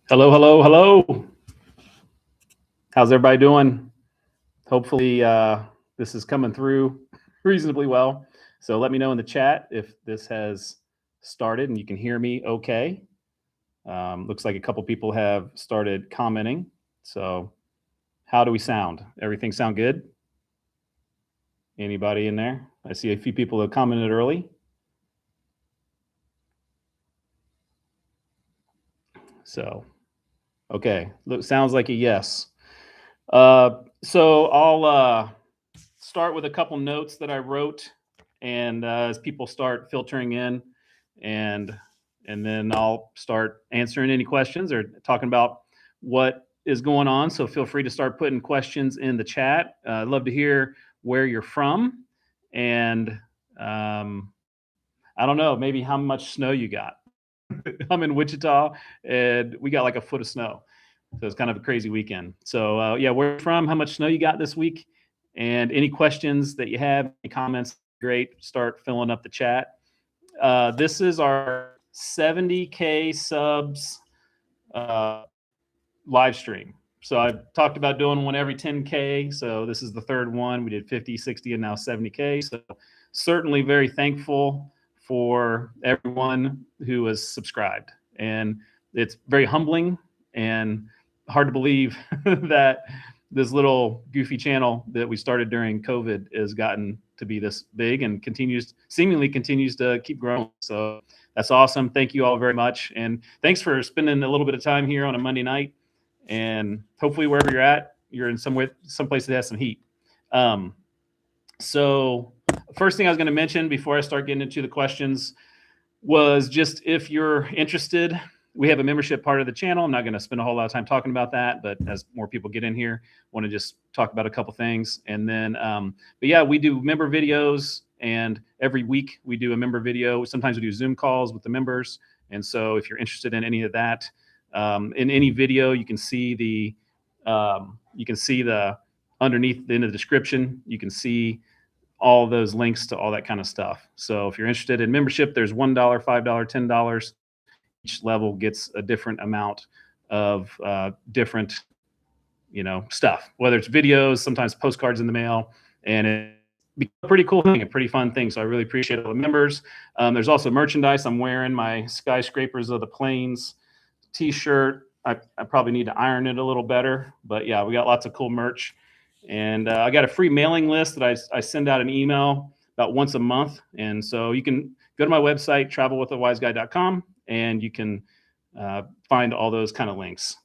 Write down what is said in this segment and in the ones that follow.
Hello, hello, hello. How's everybody doing? Hopefully, this is coming through reasonably well. So let me know in the chat if this has started and you can hear me okay. Looks like a couple people have started commenting. So, how do we sound? Everything sound good? Anybody in there? I see a few people have commented early. So, okay, sounds like a yes. So I'll start with a couple notes that I wrote, and as people start filtering in, and and then I'll start answering any questions or talking about what is going on. So feel free to start putting questions in the chat. I'd love to hear where you're from, and um, I don't know, maybe how much snow you got. I'm in Wichita, and we got like a foot of snow. So it's kind of a crazy weekend. So yeah, where you're from, how much snow you got this week, and any questions that you have, any comments, great. Start filling up the chat. This is our 70K subs uh, live stream. So I've talked about doing one every 10K. So this is the third one. We did 50, 60, and now 70K. So certainly very thankful for everyone who has subscribed. And it's very humbling and hard to believe that this little goofy channel that we started during COVID has gotten to be this big and seemingly continues to keep growing. So that's awesome. Thank you all very much. And thanks for spending a little bit of time here on a Monday night. And hopefully wherever you're at, you're in someplace that has some heat. So first thing I was going to mention before I start getting into the questions was just if you're interested, we have a membership part of the channel. I'm not going to spend a whole lot of time talking about that, but as more people get in here, want to just talk about a couple things. And then, but yeah, we do member videos, and every week we do a member video. Sometimes we do Zoom calls with the members. And so if you're interested in any of that, in any video, you can see the underneath in the description, you can see all those links to all that kind of stuff. So if you're interested in membership, there's $1, $5, $10. Each level gets a different amount of different, stuff, whether it's videos, sometimes postcards in the mail, and it's a pretty cool thing, a pretty fun thing. So I really appreciate all the members. There's also merchandise. I'm wearing my Skyscrapers of the Plains t-shirt. I probably need to iron it a little better, but yeah, we got lots of cool merch. And I got a free mailing list that I send out an email about once a month. And so you can go to my website, travelwithawiseguy.com, and you can find all those kind of links.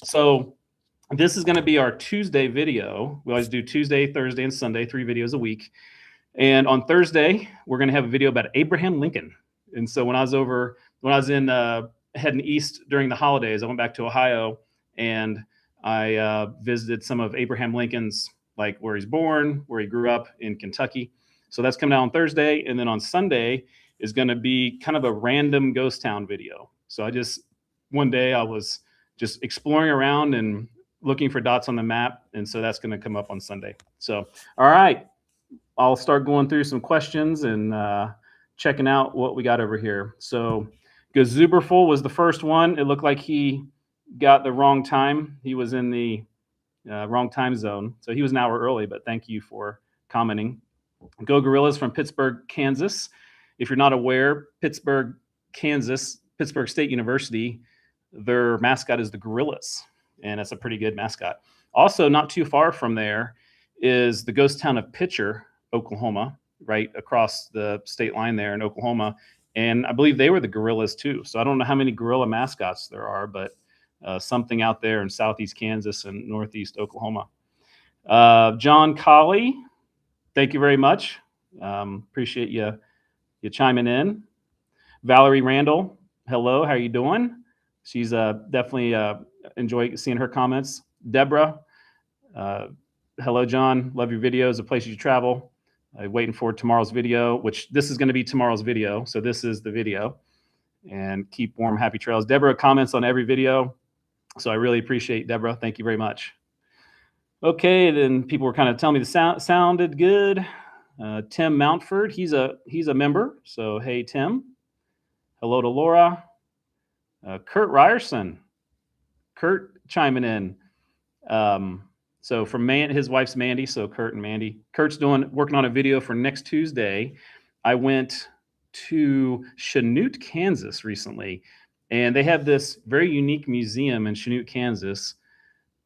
So this is going to be our Tuesday video. We always do Tuesday, Thursday, and Sunday, 3 videos a week. And on Thursday, we're going to have a video about Abraham Lincoln. And so when I was in heading east during the holidays, I went back to Ohio, and I visited some of Abraham Lincoln's, like where he's born, where he grew up in Kentucky. So that's coming out on Thursday. And then on Sunday is going to be kind of a random ghost town video. So one day I was just exploring around and looking for dots on the map. And so that's going to come up on Sunday. So, all right, I'll start going through some questions and checking out what we got over here. So Gazuberful was the first one. It looked like he got the wrong time. He was in the wrong time zone. So he was an hour early, but thank you for commenting. Go Gorillas from Pittsburgh, Kansas. If you're not aware, Pittsburgh, Kansas, Pittsburgh State University, their mascot is the Gorillas, and it's a pretty good mascot. Also, not too far from there is the ghost town of Pitcher, Oklahoma, right across the state line there in Oklahoma. And I believe they were the Gorillas too. So I don't know how many gorilla mascots there are, but something out there in southeast Kansas and northeast Oklahoma. John Colley, thank you very much. Appreciate you chiming in. Valerie Randall, hello, how are you doing? She's definitely enjoy seeing her comments. Deborah, hello, John. Love your videos, the places you travel. Waiting for tomorrow's video, which this is going to be tomorrow's video. So this is the video. And keep warm, happy trails. Deborah comments on every video. So I really appreciate Deborah. Thank you very much. Okay, then people were kind of telling me the sounded good. Tim Mountford, he's a member. So hey, Tim. Hello to Laura. Kurt Ryerson. Kurt chiming in. So from his wife's Mandy, so Kurt and Mandy. Kurt's working on a video for next Tuesday. I went to Chanute, Kansas recently, and they have this very unique museum in Chanute, Kansas,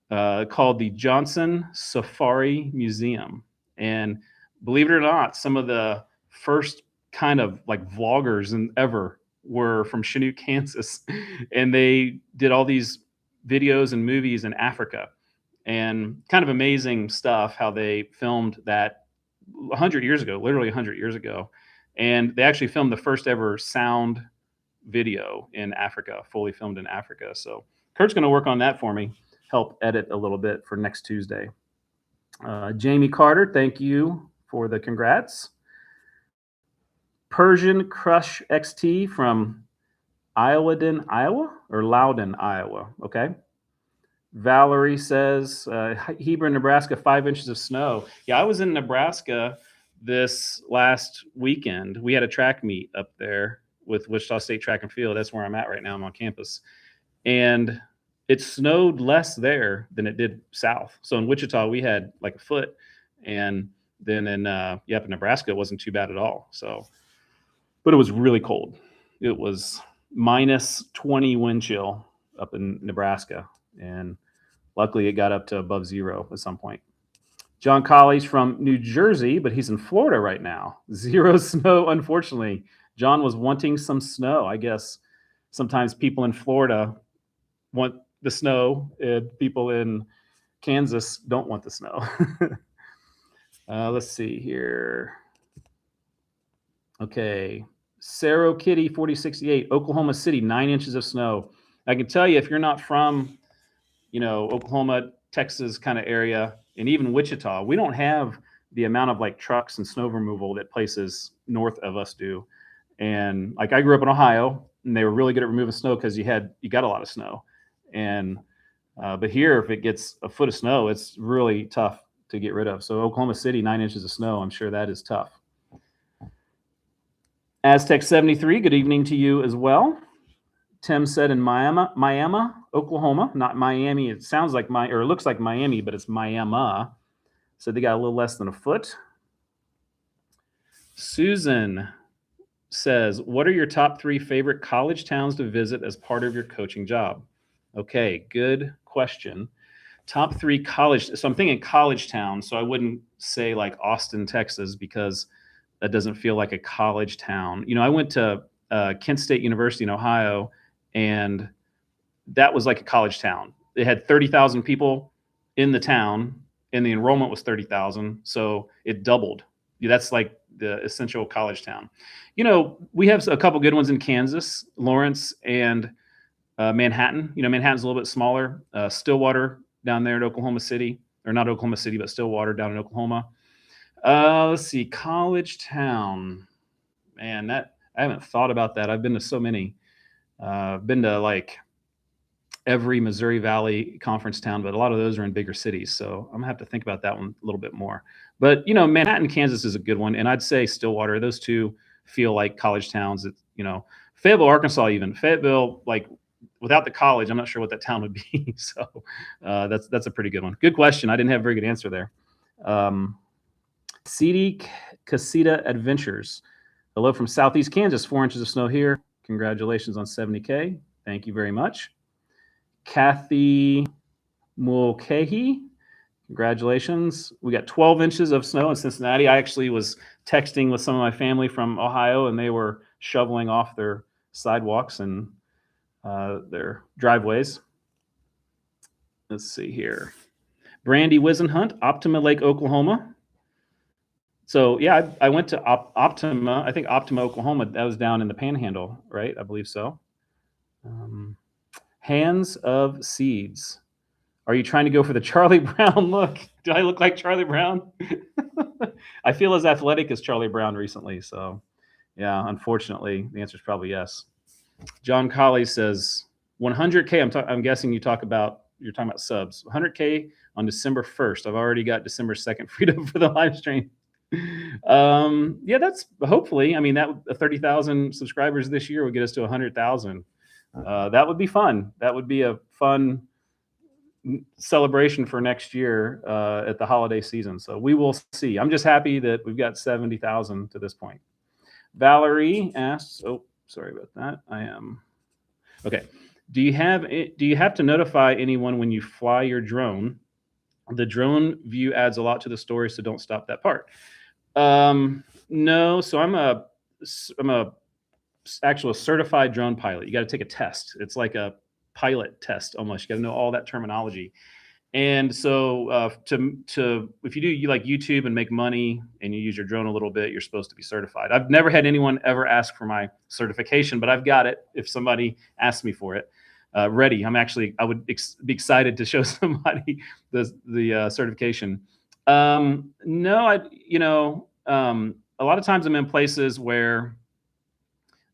called the Johnson Safari Museum. And believe it or not, some of the first kind of like vloggers ever were from Chanute, Kansas, and they did all these videos and movies in Africa. And kind of amazing stuff how they filmed that 100 years ago, literally 100 years ago. And they actually filmed the first ever sound video in Africa, fully filmed in Africa. So Kurt's going to work on that for me, help edit a little bit for next Tuesday. Jamie Carter, thank you for the congrats. Persian Crush XT from Loudon, Iowa. Okay. Valerie says, Hebron, Nebraska, 5 inches of snow. Yeah, I was in Nebraska this last weekend. We had a track meet up there with Wichita State Track and Field. That's where I'm at right now. I'm on campus. And it snowed less there than it did south. So in Wichita, we had like a foot. And then in Nebraska, it wasn't too bad at all. So, but it was really cold. It was minus 20 wind chill up in Nebraska. And luckily it got up to above zero at some point. John Colley's from New Jersey, but he's in Florida right now. 0 snow, unfortunately. John was wanting some snow. I guess sometimes people in Florida want the snow, and people in Kansas don't want the snow. Let's see here. Okay. Sarah Kitty 4068, Oklahoma City, 9 inches of snow. I can tell you, if you're not from, Oklahoma, Texas kind of area, and even Wichita, we don't have the amount of like trucks and snow removal that places north of us do. And like I grew up in Ohio, and they were really good at removing snow because you got a lot of snow. And but here, if it gets a foot of snow, it's really tough to get rid of. So Oklahoma City, 9 inches of snow. I'm sure that is tough. Aztec 73, good evening to you as well. Tim said in Miami, Oklahoma, not Miami. It sounds like it looks like Miami, but it's Miami. So they got a little less than a foot. Susan says, what are your top 3 favorite college towns to visit as part of your coaching job? Okay, good question. Top 3 college. So I'm thinking college town. So I wouldn't say like Austin, Texas, because that doesn't feel like a college town. I went to Kent State University in Ohio, and that was like a college town. It had 30,000 people in the town, and the enrollment was 30,000. So it doubled. That's like the essential college town. We have a couple good ones in Kansas, Lawrence and Manhattan. Manhattan's a little bit smaller. Stillwater down there in Oklahoma City, or not Oklahoma City, but Stillwater down in Oklahoma. Let's see, college town. Man, I haven't thought about that. I've been to so many. I've been to like every Missouri Valley conference town, but a lot of those are in bigger cities. So I'm gonna have to think about that one a little bit more. But Manhattan, Kansas is a good one, and I'd say Stillwater. Those two feel like college towns. Fayetteville, Arkansas, even Fayetteville, like without the college, I'm not sure what that town would be. So that's a pretty good one. Good question. I didn't have a very good answer there. CD Casita Adventures. Hello from Southeast Kansas. 4 inches of snow here. Congratulations on 70K. Thank you very much. Kathy Mulcahy. Congratulations. We got 12 inches of snow in Cincinnati. I actually was texting with some of my family from Ohio, and they were shoveling off their sidewalks and their driveways. Let's see here. Brandy Wisenhunt, Optima Lake, Oklahoma. So yeah, I went to Optima. I think Optima, Oklahoma. That was down in the Panhandle, right? I believe so. Hands of Seeds. Are you trying to go for the Charlie Brown look? Do I look like Charlie Brown? I feel as athletic as Charlie Brown recently. So yeah, unfortunately, the answer is probably yes. John Colley says 100K. I'm guessing you're talking about subs. 100K on December 1st. I've already got December 2nd freed up for the live stream. Yeah, that's hopefully. I mean, that 30,000 subscribers this year would get us to 100,000. That would be fun. That would be a fun celebration for next year at the holiday season. So we will see. I'm just happy that we've got 70,000 to this point. Valerie asks, oh, sorry about that. I am okay. Do you have to notify anyone when you fly your drone? The drone view adds a lot to the story, so don't stop that part. No, so I'm a actual certified drone pilot. You got to take a test. It's like a pilot test almost. You got to know all that terminology. And so if you like YouTube and make money and you use your drone a little bit, you're supposed to be certified. I've never had anyone ever ask for my certification, but I've got it if somebody asks me for it. Ready. I would be excited to show somebody the certification. No, a lot of times I'm in places where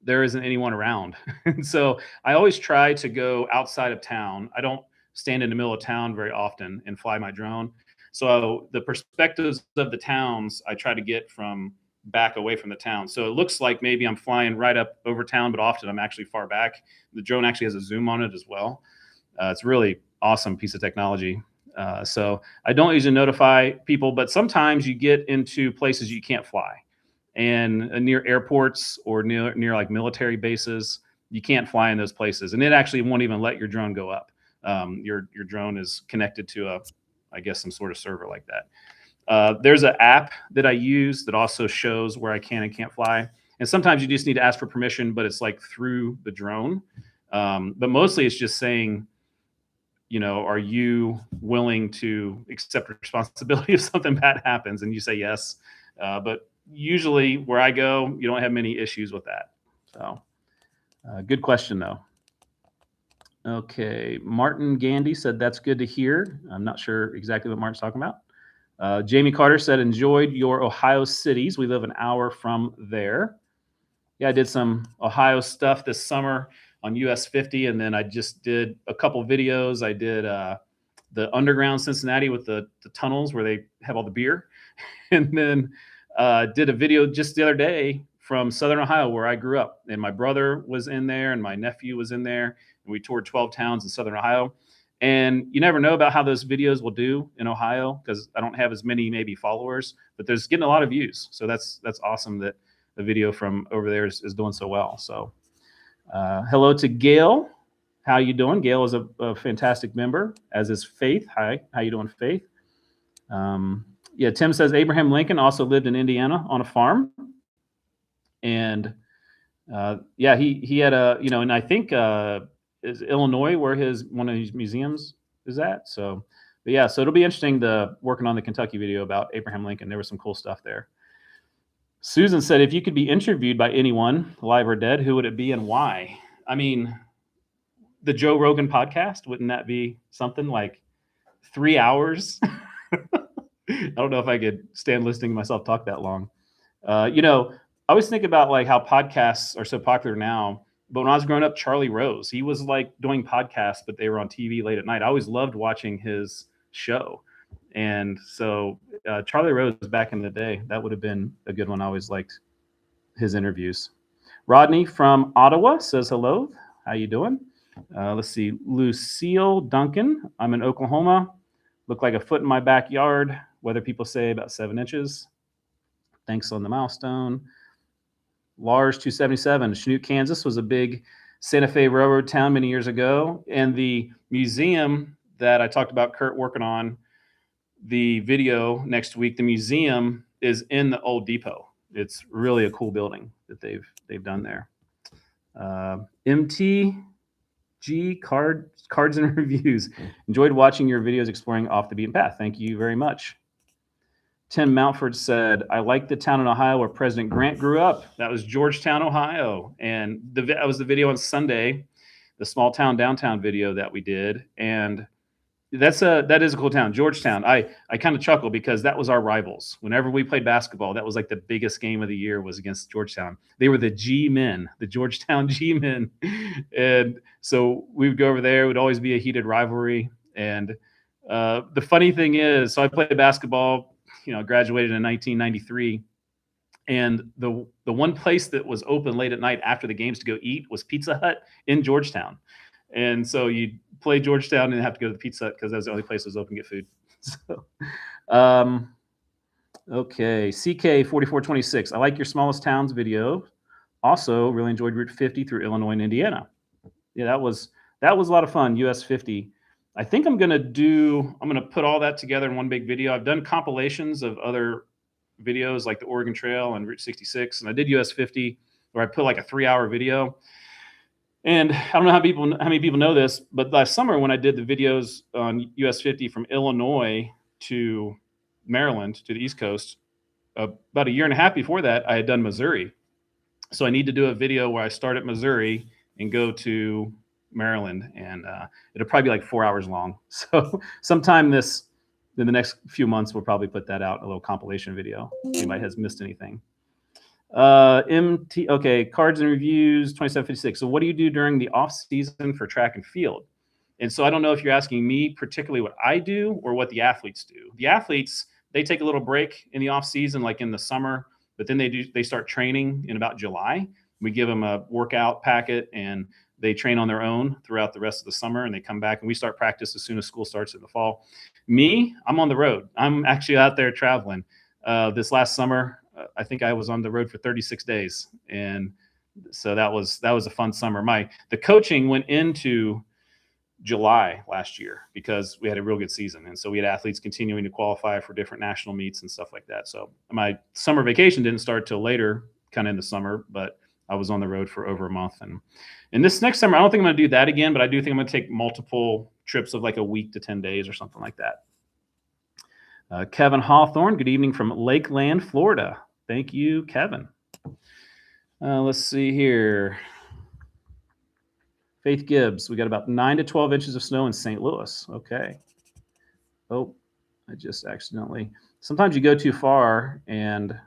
there isn't anyone around. And so I always try to go outside of town. I don't stand in the middle of town very often and fly my drone. So the perspectives of the towns, I try to get from back away from the town. So it looks like maybe I'm flying right up over town, but often I'm actually far back. The drone actually has a zoom on it as well. It's a really awesome piece of technology. So I don't usually notify people, but sometimes you get into places you can't fly. And near airports or near like military bases, you can't fly in those places, and it actually won't even let your drone go up. Your drone is connected to I guess some sort of server like that. There's an app that I use that also shows where I can and can't fly, and sometimes you just need to ask for permission, but it's like through the drone. But mostly it's just saying, are you willing to accept responsibility if something bad happens? And you say yes. But usually where I go, you don't have many issues with that. So good question though. Okay. Martin Gandy said, that's good to hear. I'm not sure exactly what Martin's talking about. Jamie Carter said, enjoyed your Ohio cities. We live an hour from there. Yeah, I did some Ohio stuff this summer on US 50. And then I just did a couple videos. I did the underground Cincinnati with the tunnels where they have all the beer. And then did a video just the other day from Southern Ohio where I grew up, and my brother was in there and my nephew was in there, and we toured 12 towns in Southern Ohio. And you never know about how those videos will do in Ohio because I don't have as many maybe followers, but there's getting a lot of views. So that's awesome that the video from over there is doing so well. So hello to Gail. How you doing? Gail is a fantastic member, as is Faith. Hi, how you doing, Faith? Yeah, Tim says Abraham Lincoln also lived in Indiana on a farm. And yeah, he had and I think is Illinois where one of his museums is at. So, but yeah, so it'll be interesting working on the Kentucky video about Abraham Lincoln. There was some cool stuff there. Susan said, if you could be interviewed by anyone, alive or dead, who would it be and why? I mean, the Joe Rogan podcast, wouldn't that be something like 3 hours? I don't know if I could stand listening to myself talk that long. I always think about like how podcasts are so popular now, but when I was growing up, Charlie Rose, he was like doing podcasts, but they were on TV late at night. I always loved watching his show. And so Charlie Rose back in the day, that would have been a good one. I always liked his interviews. Rodney from Ottawa says hello. How you doing? Let's see. Lucille Duncan. I'm in Oklahoma. Look like a foot in my backyard. Weather people say about 7 inches. Thanks on the milestone. Lars 277. Chanute, Kansas was a big Santa Fe railroad town many years ago. And the museum that I talked about Kurt working on the video next week, the museum is in the old depot. It's really a cool building that they've done there. MTG cards and reviews. Enjoyed watching your videos exploring off the beaten path. Thank you very much. Tim Mountford said, I like the town in Ohio where President Grant grew up. That was Georgetown, Ohio. And that was the video on Sunday, the small town downtown video that we did. And that is a cool town, Georgetown. I kind of chuckle because that was our rivals. Whenever we played basketball, that was like the biggest game of the year was against Georgetown. They were the G-men, the Georgetown G-men. And so we would go over there. It would always be a heated rivalry. And the funny thing is, so I played basketball, graduated in 1993. And the one place that was open late at night after the games to go eat was Pizza Hut in Georgetown. And so you'd play Georgetown and have to go to the Pizza Hut because that was the only place that was open to get food. So, okay, CK4426. I like your smallest towns video. Also, really enjoyed Route 50 through Illinois and Indiana. Yeah, that was a lot of fun. US 50. I think I'm gonna put all that together in one big video. I've done compilations of other videos like the Oregon Trail and Route 66, and I did US 50 where I put like a 3-hour video. And I don't know how many people know this, but last summer when I did the videos on US 50 from Illinois to Maryland to the East Coast, about a year and a half before that, I had done Missouri. So I need to do a video where I start at Missouri and go to Maryland, and it'll probably be like 4 hours long. So sometime in the next few months, we'll probably put that out, a little compilation video. If anybody has missed anything. Okay, cards and reviews 2756. So what do you do during the off season for track and field? And so I don't know if you're asking me particularly what I do or what the athletes do. The athletes, they take a little break in the off season, like in the summer, but then they start training in about July. We give them a workout packet and they train on their own throughout the rest of the summer, and they come back and we start practice as soon as school starts in the fall. Me, I'm on the road. I'm actually out there traveling. This last summer, I think I was on the road for 36 days. And so that was a fun summer. The coaching went into July last year because we had a real good season. And so we had athletes continuing to qualify for different national meets and stuff like that. So my summer vacation didn't start till later, kind of in the summer, but I was on the road for over a month. And this next summer, I don't think I'm going to do that again, but I do think I'm going to take multiple trips of like a week to 10 days or something like that. Kevin Hawthorne, good evening from Lakeland, Florida. Thank you, Kevin. Let's see here. Faith Gibbs, we got about 9 to 12 inches of snow in St. Louis. Okay. Oh, I just accidentally. Sometimes you go too far and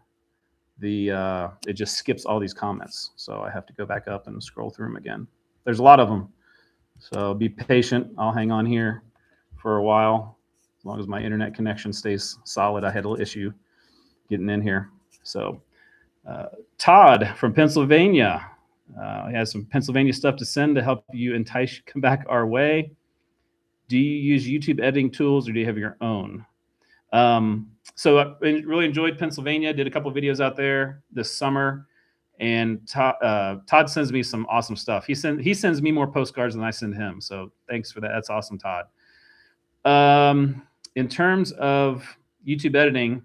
it just skips all these comments. So I have to go back up and scroll through them again. There's a lot of them. So be patient. I'll hang on here for a while. As long as my internet connection stays solid. I had a little issue getting in here. So Todd from Pennsylvania. He has some Pennsylvania stuff to send to help you entice you come back our way. Do you use YouTube editing tools or do you have your own? So I really enjoyed Pennsylvania. Did a couple of videos out there this summer, and Todd sends me some awesome stuff. He sends me more postcards than I send him. So thanks for that. That's awesome, Todd. In terms of YouTube editing,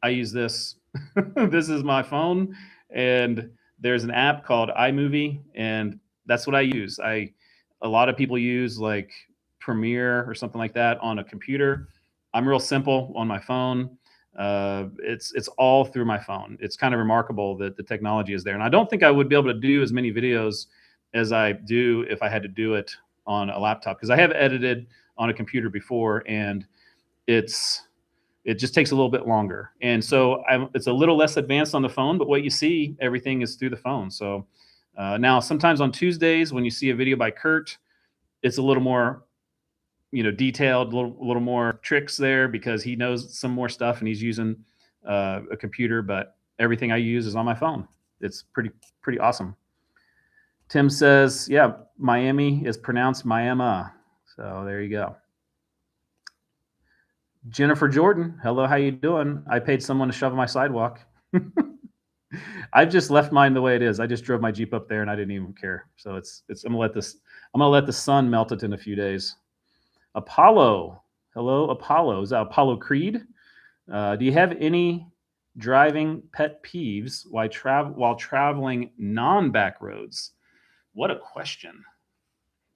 I use this. This is my phone, and there's an app called iMovie, and that's what I use. A lot of people use like Premiere or something like that on a computer. I'm real simple on my phone. It's all through my phone. It's kind of remarkable that the technology is there. And I don't think I would be able to do as many videos as I do if I had to do it on a laptop, because I have edited on a computer before, and it just takes a little bit longer. And so it's a little less advanced on the phone, but what you see, everything is through the phone. So now sometimes on Tuesdays when you see a video by Kurt, it's a little more detailed, a little more tricks there because he knows some more stuff and he's using a computer, but everything I use is on my phone. It's pretty awesome. Tim says, yeah, Miami is pronounced Miami. So there you go. Jennifer Jordan, hello, how you doing? I paid someone to shovel my sidewalk. I've just left mine the way it is. I just drove my Jeep up there and I didn't even care. So I'm gonna let the sun melt it in a few days. Apollo, hello, Apollo. Is that Apollo Creed? Do you have any driving pet peeves while traveling non-back roads? What a question.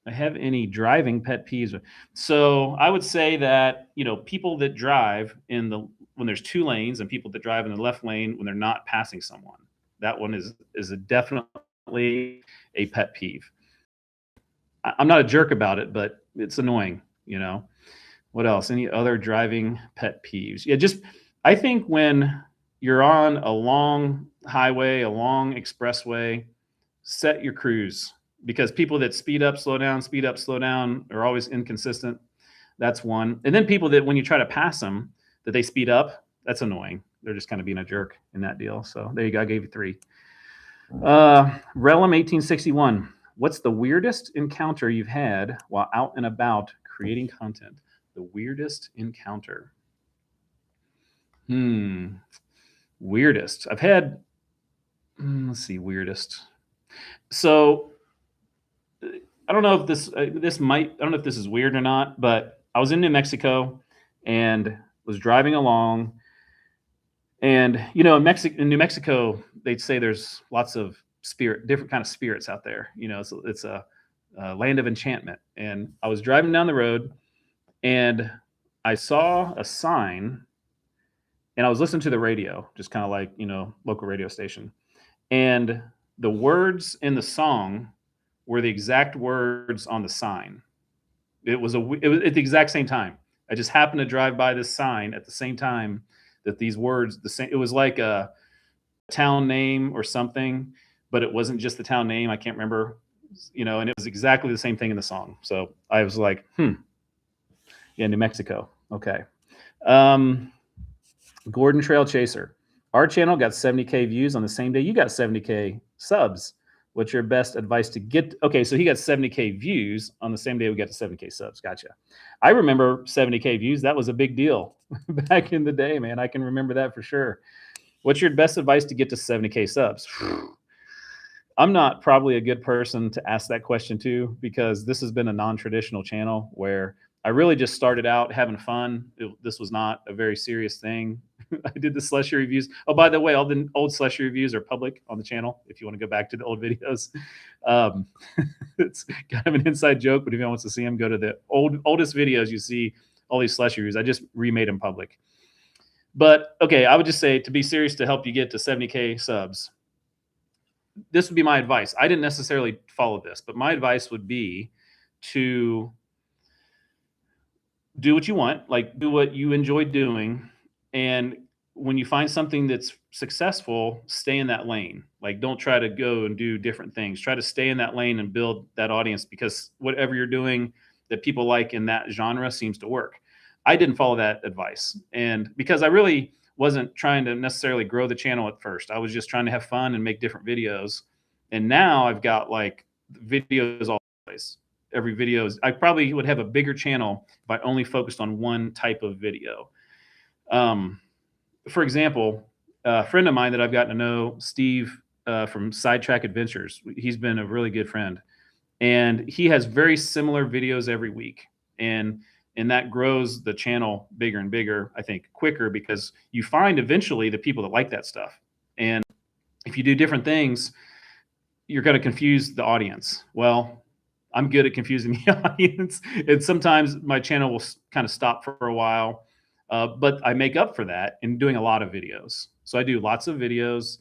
I have any driving pet peeves? So I would say that people that drive when there's 2 lanes, and people that drive in the left lane when they're not passing someone. That one is definitely a pet peeve. I'm not a jerk about it, but it's annoying. What else? Any other driving pet peeves? Yeah, I think when you're on a long highway, a long expressway, set your cruise, because people that speed up, slow down are always inconsistent. That's one. And then people that when you try to pass them, that they speed up, that's annoying. They're just kind of being a jerk in that deal. So there you go. I gave you 3. Relum 1861. What's the weirdest encounter you've had while out and about creating content? The weirdest encounter. Weirdest. I've had, let's see, weirdest. So I don't know if I don't know if this is weird or not, but I was in New Mexico and was driving along. And, you know, in New Mexico, they'd say there's lots of different kind of spirits out there. You know, it's a land of enchantment. And I was driving down the road and I saw a sign, and I was listening to the radio, just kind of like, you know, local radio station. And the words in the song were the exact words on the sign. It was at the exact same time. I just happened to drive by this sign at the same time that these words, it was like a town name or something, but it wasn't just the town name. I can't remember, you know, and it was exactly the same thing in the song. So I was like, yeah, New Mexico. Okay. Gordon Trail Chaser. Our channel got 70K views on the same day you got 70K subs. What's your best advice to get? Okay, so he got 70K views on the same day we got to 70K subs. Gotcha. I remember 70K views. That was a big deal back in the day, man. I can remember that for sure. What's your best advice to get to 70K subs? I'm not probably a good person to ask that question to, because this has been a non-traditional channel where I really just started out having fun. This was not a very serious thing. I did the slushy reviews. Oh, by the way, all the old slushy reviews are public on the channel if you want to go back to the old videos. It's kind of an inside joke, but if anyone wants to see them, go to the oldest videos. You see all these slushy reviews. I just remade them public. But okay, I would just say, to be serious, to help you get to 70K subs, this would be my advice. I didn't necessarily follow this, but my advice would be to do what you want, like do what you enjoy doing. And when you find something that's successful, stay in that lane. Like, don't try to go and do different things. Try to stay in that lane and build that audience, because whatever you're doing that people like in that genre seems to work. I didn't follow that advice. And because I really wasn't trying to necessarily grow the channel at first, I was just trying to have fun and make different videos. And now I've got like videos all over the place. Every video is, I probably would have a bigger channel if I only focused on one type of video. For example, a friend of mine that I've gotten to know, Steve, from Sidetrack Adventures, he's been a really good friend, and he has very similar videos every week. And that grows the channel bigger and bigger, I think, quicker, because you find eventually the people that like that stuff. And if you do different things, you're going to confuse the audience. Well, I'm good at confusing the audience. And sometimes my channel will kind of stop for a while, but I make up for that in doing a lot of videos. So I do lots of videos,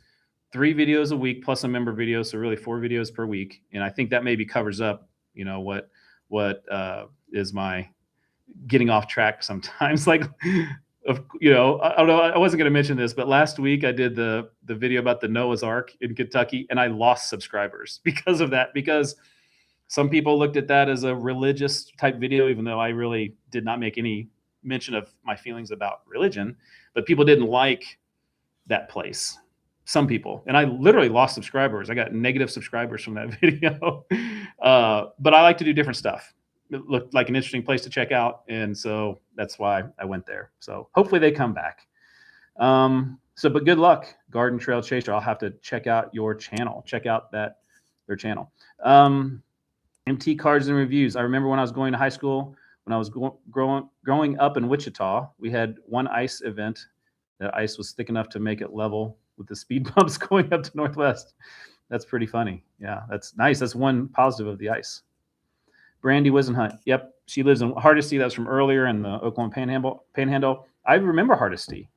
3 videos a week plus a member video. So really 4 videos per week. And I think that maybe covers up, you know, what is my getting off track sometimes. Like, you know, I don't know, I wasn't going to mention this, but last week I did the video about the Noah's Ark in Kentucky, and I lost subscribers because of that, because some people looked at that as a religious type video, even though I really did not make any mention of my feelings about religion, but people didn't like that place. Some people, and I literally lost subscribers. I got negative subscribers from that video. But I like to do different stuff. It looked like an interesting place to check out, and so that's why I went there. So hopefully they come back. But good luck, Garden Trail Chaser. I'll have to check out your channel. Check out their channel. MT Cards and Reviews. I remember when I was going to high school, when I was growing up in Wichita, we had one ice event. The ice was thick enough to make it level with the speed bumps going up to Northwest. That's pretty funny. Yeah, that's nice. That's one positive of the ice. Brandy Wisenhunt. Yep, she lives in Hardesty. That's from earlier in the Oklahoma Panhandle. I remember Hardesty.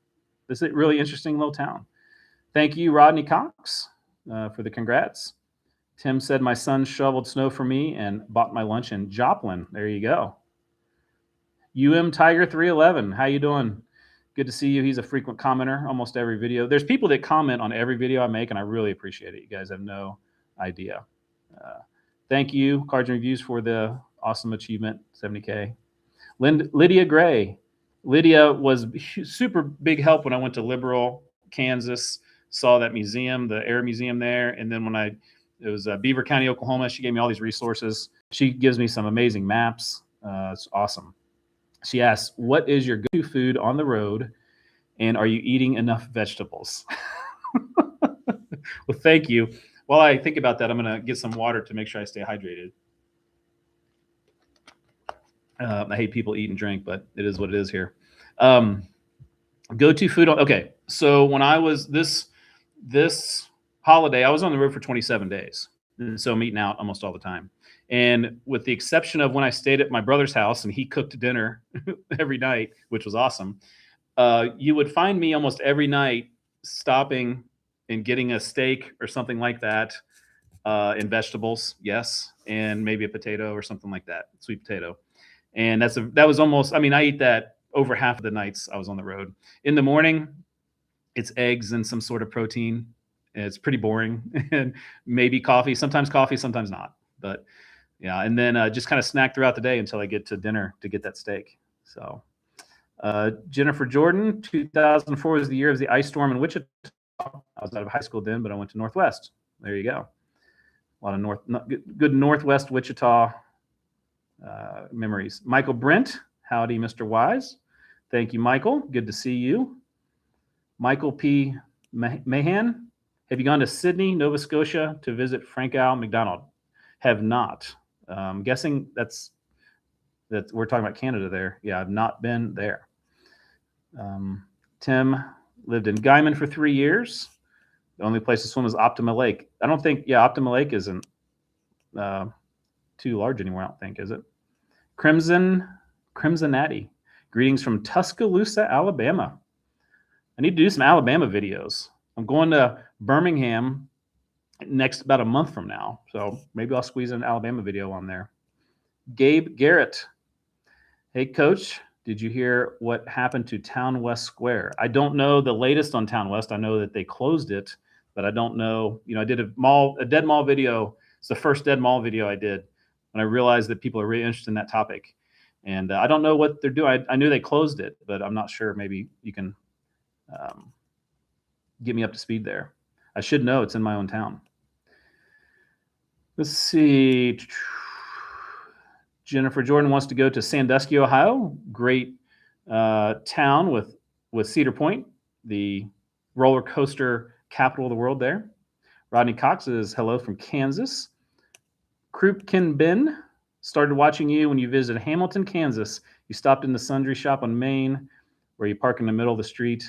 This is a really interesting little town. Thank you, Rodney Cox, for the congrats. Tim said my son shoveled snow for me and bought my lunch in Joplin. There you go. Tiger 311. How you doing? Good to see you. He's a frequent commenter almost every video. There's people that comment on every video I make, and I really appreciate it. You guys have no idea. Thank you, Cards and Reviews, for the awesome achievement, 70K. Lydia Gray. Lydia was super big help when I went to Liberal, Kansas, saw that museum, the Air Museum there. And then when I It was Beaver County, Oklahoma. She gave me all these resources. She gives me some amazing maps. It's awesome. She asks, what is your go-to food on the road? And are you eating enough vegetables? Well, thank you. While I think about that, I'm going to get some water to make sure I stay hydrated. I hate people eat and drink, but it is what it is here. Go-to food. Okay. So when I was this holiday, I was on the road for 27 days. And so I'm eating out almost all the time. And with the exception of when I stayed at my brother's house and he cooked dinner every night, which was awesome, you would find me almost every night stopping and getting a steak or something like that, and vegetables, yes, and maybe a potato or something like that, sweet potato. And that was almost, I mean, I eat that over half of the nights I was on the road. In the morning, it's eggs and some sort of protein. It's pretty boring. And maybe coffee, sometimes not. But yeah, and then just kind of snack throughout the day until I get to dinner to get that steak. So Jennifer Jordan, 2004 was the year of the ice storm in Wichita. I was out of high school then, but I went to Northwest. There you go. A lot of good Northwest Wichita memories. Michael Brent, howdy, Mr. Wise. Thank you, Michael. Good to see you. Michael P. Mahan, have you gone to Sydney, Nova Scotia to visit Francois McDonald? Have not. I'm guessing that we're talking about Canada there. Yeah, I've not been there. Tim lived in Guyman for 3 years. The only place to swim is Optima Lake. I don't think, Optima Lake isn't too large anymore, I don't think, is it? Crimsonati. Greetings from Tuscaloosa, Alabama. I need to do some Alabama videos. I'm going to Birmingham next about a month from now, so maybe I'll squeeze an Alabama video on there. Gabe Garrett. Hey, Coach, did you hear what happened to Town West Square? I don't know the latest on Town West. I know that they closed it, but I don't know. I did a dead mall video. It's the first dead mall video I did when I realized that people are really interested in that topic. And I don't know what they're doing. I knew they closed it, but I'm not sure. Maybe you can get me up to speed there. I should know. It's in my own town. Let's see. Jennifer Jordan wants to go to Sandusky, Ohio. Great town with Cedar Point, the roller coaster capital of the world there. Rodney Cox is hello from Kansas. Krupkin Ben started watching you when you visited Hamilton, Kansas. You stopped in the sundry shop on Main where you park in the middle of the street.